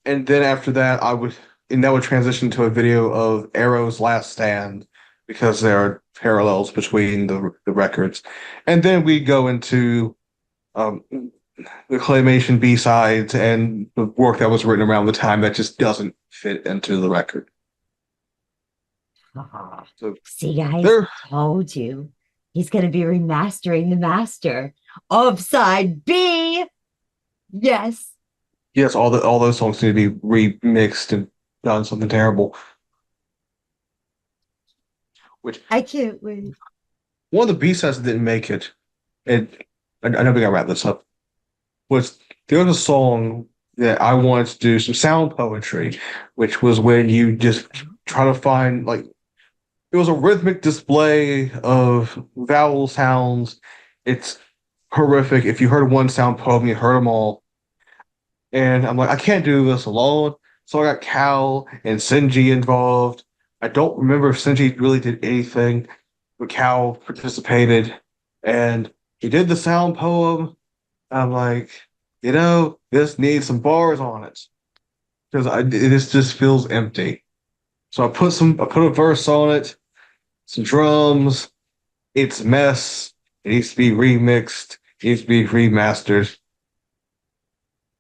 and then after that that would transition to a video of Arrow's Last Stand because there are parallels between the records, and then we go into the Claymation B-sides and the work that was written around the time that just doesn't fit into the record. So, see, guys, I told you he's going to be remastering the master of side B. Yes. Yes, all those songs need to be remixed and done something terrible. Which I can't wait. One of the B-sides that didn't make it, and I know we gotta wrap this up, was there was a song that I wanted to do some sound poetry, which was when you just try to find like it was a rhythmic display of vowel sounds. It's horrific. If you heard one sound poem, you heard them all. And I'm like, I can't do this alone. So I got Cal and Senji involved. I don't remember if Senji really did anything, but Cal participated. And he did the sound poem. I'm like, this needs some bars on it. Because this just feels empty. So I put a verse on it, some drums. It's a mess. It needs to be remixed. It needs to be remastered.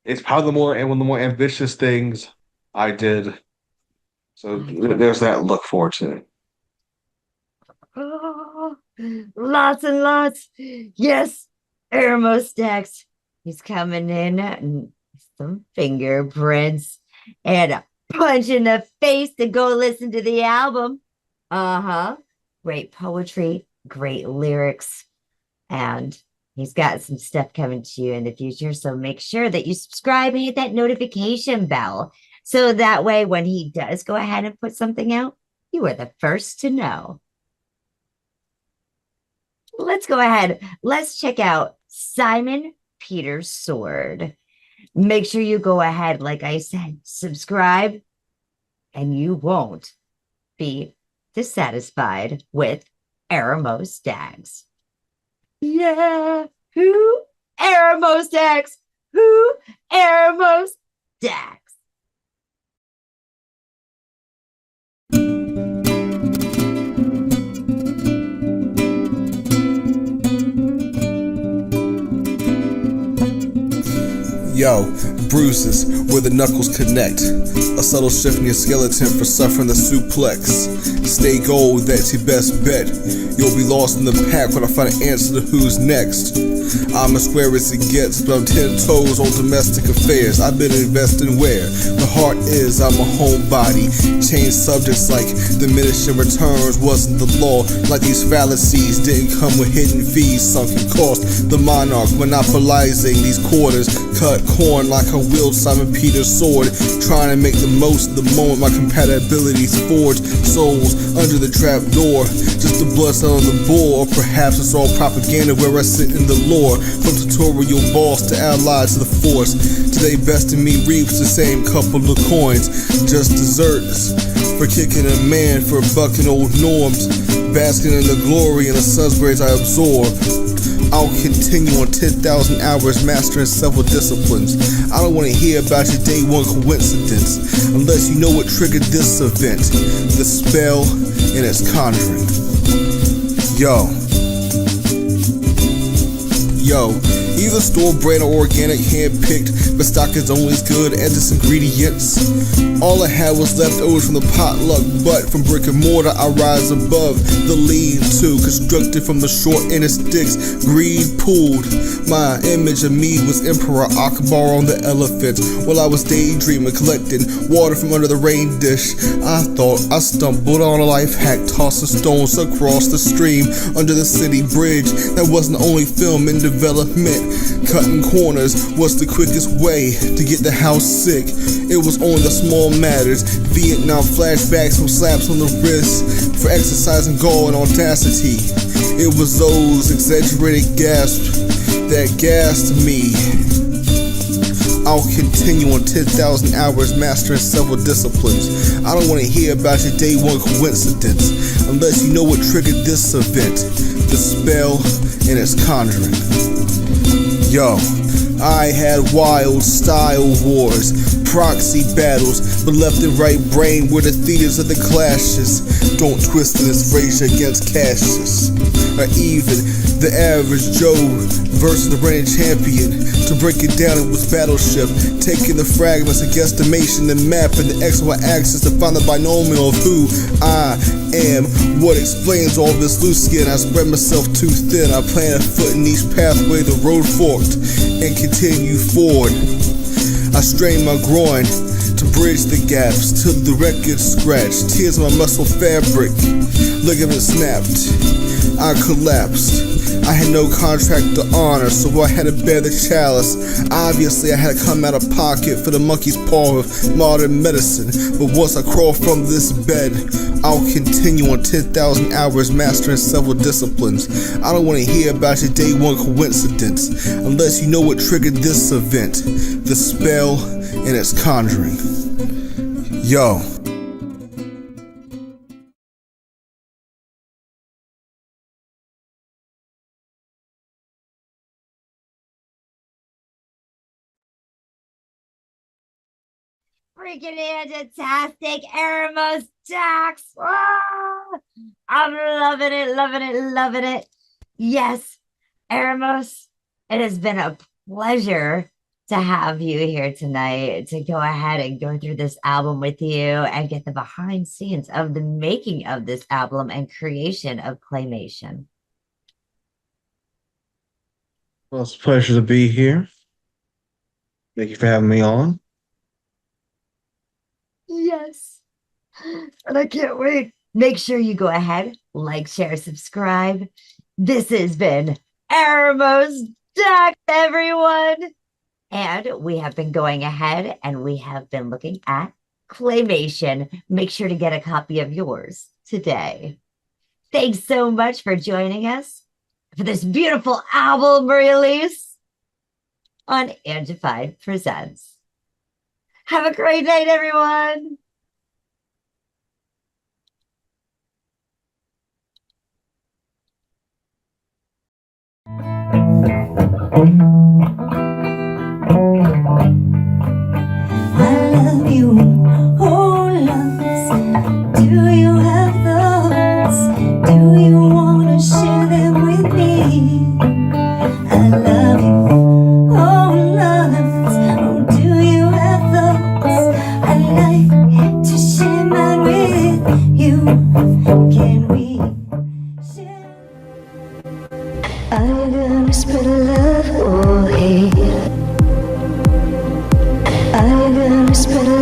It's probably one of the more ambitious things I did. So there's that. Look forward to it. Oh, lots and lots. Yes, AeromosDax. He's coming in and some fingerprints and a punch in the face to go listen to the album. Great poetry, great lyrics, and he's got some stuff coming to you in the future. So make sure that you subscribe and hit that notification bell. So that way, when he does go ahead and put something out, you are the first to know. Let's go ahead. Let's check out Simon Peter's Sword. Make sure you go ahead, like I said, subscribe, and you won't be dissatisfied with AeromosDax. Yeah, who? AeromosDax. Who? AeromosDax. Yo, bruises where the knuckles connect. A subtle shift in your skeleton for suffering the suplex. Stay gold, that's your best bet. You'll be lost in the pack when I find an answer to who's next. I'm as square as it gets, but I'm 10 toes on domestic affairs. I've been investing where the heart is. I'm a homebody. Change subjects like diminishing returns wasn't the law. Like these fallacies didn't come with hidden fees, sunken cost. The monarch monopolizing these quarters. Cut corn like I wield Simon Peter's sword. Trying to make the most of the moment my compatibilities forge. Souls under the trap door. Just the blood cell of the bull. Or perhaps it's all propaganda where I sit in the lore. From tutorial boss to ally to the force. Today best in me reaps the same couple of coins. Just desserts for kicking a man for bucking old norms. Basking in the glory and the sun's rays I absorb. I'll continue on 10,000 hours mastering several disciplines. I don't want to hear about your day one coincidence unless you know what triggered this event. The spell and its conjuring. Yo, either store brand or organic, hand-picked, but stock is only as good as its ingredients. All I had was leftovers from the potluck, but from brick and mortar I rise above the lean-to, constructed from the short end of sticks. Greed pulled. My image of me was Emperor Akbar on the elephant, while I was daydreaming, collecting water from under the rain dish. I thought I stumbled on a life hack, tossing stones across the stream under the city bridge. That wasn't the only film in development. Cutting corners was the quickest way to get the house sick. It was only the small matters. Vietnam flashbacks from slaps on the wrist for exercising gall and audacity. It was those exaggerated gasps that gassed me. I'll continue on 10,000 hours mastering several disciplines. I don't want to hear about your day one coincidence unless you know what triggered this event. The spell and its conjuring. I had wild style wars, proxy battles, but left and right brain were the theaters of the clashes. Don't twist this phrase against Cassius, or even the average Joe versus the reigning champion. To break it down, it was Battleship, taking the fragments of guesstimation and mapping the X Y axis to find the binomial of who I am. What explains all this loose skin? I spread myself too thin. I plant a foot in each pathway the road forked and continue forward. I strain my groin to bridge the gaps till the record scratched. Tears in my muscle fabric, ligament snapped. I collapsed. I had no contract to honor, so I had to bear the chalice. Obviously, I had to come out of pocket for the monkey's paw of modern medicine. But once I crawl from this bed, I'll continue on 10,000 hours mastering several disciplines. I don't want to hear about your day one coincidence unless you know what triggered this event. The spell and its conjuring. Freaking fantastic, AeromosDax. I'm loving it, loving it, loving it. Yes, Eremos, it has been a pleasure to have you here tonight to go ahead and go through this album with you and get the behind scenes of the making of this album and creation of Claymation. Well, it's a pleasure to be here. Thank you for having me on. Yes. And I can't wait. Make sure you go ahead, like, share, subscribe. This has been AeromosDax, everyone. And we have been going ahead and we have been looking at Claymation. Make sure to get a copy of yours today. Thanks so much for joining us for this beautiful album release. on Angified Presents. Have a great night, everyone. I love you, oh loves. Do you have those? Do you wanna share them with me? I love you, oh loves. Oh, do you have those? I'd like to share mine with you. Can we share? Are you gonna spread love or hate? Are you gonna spread love?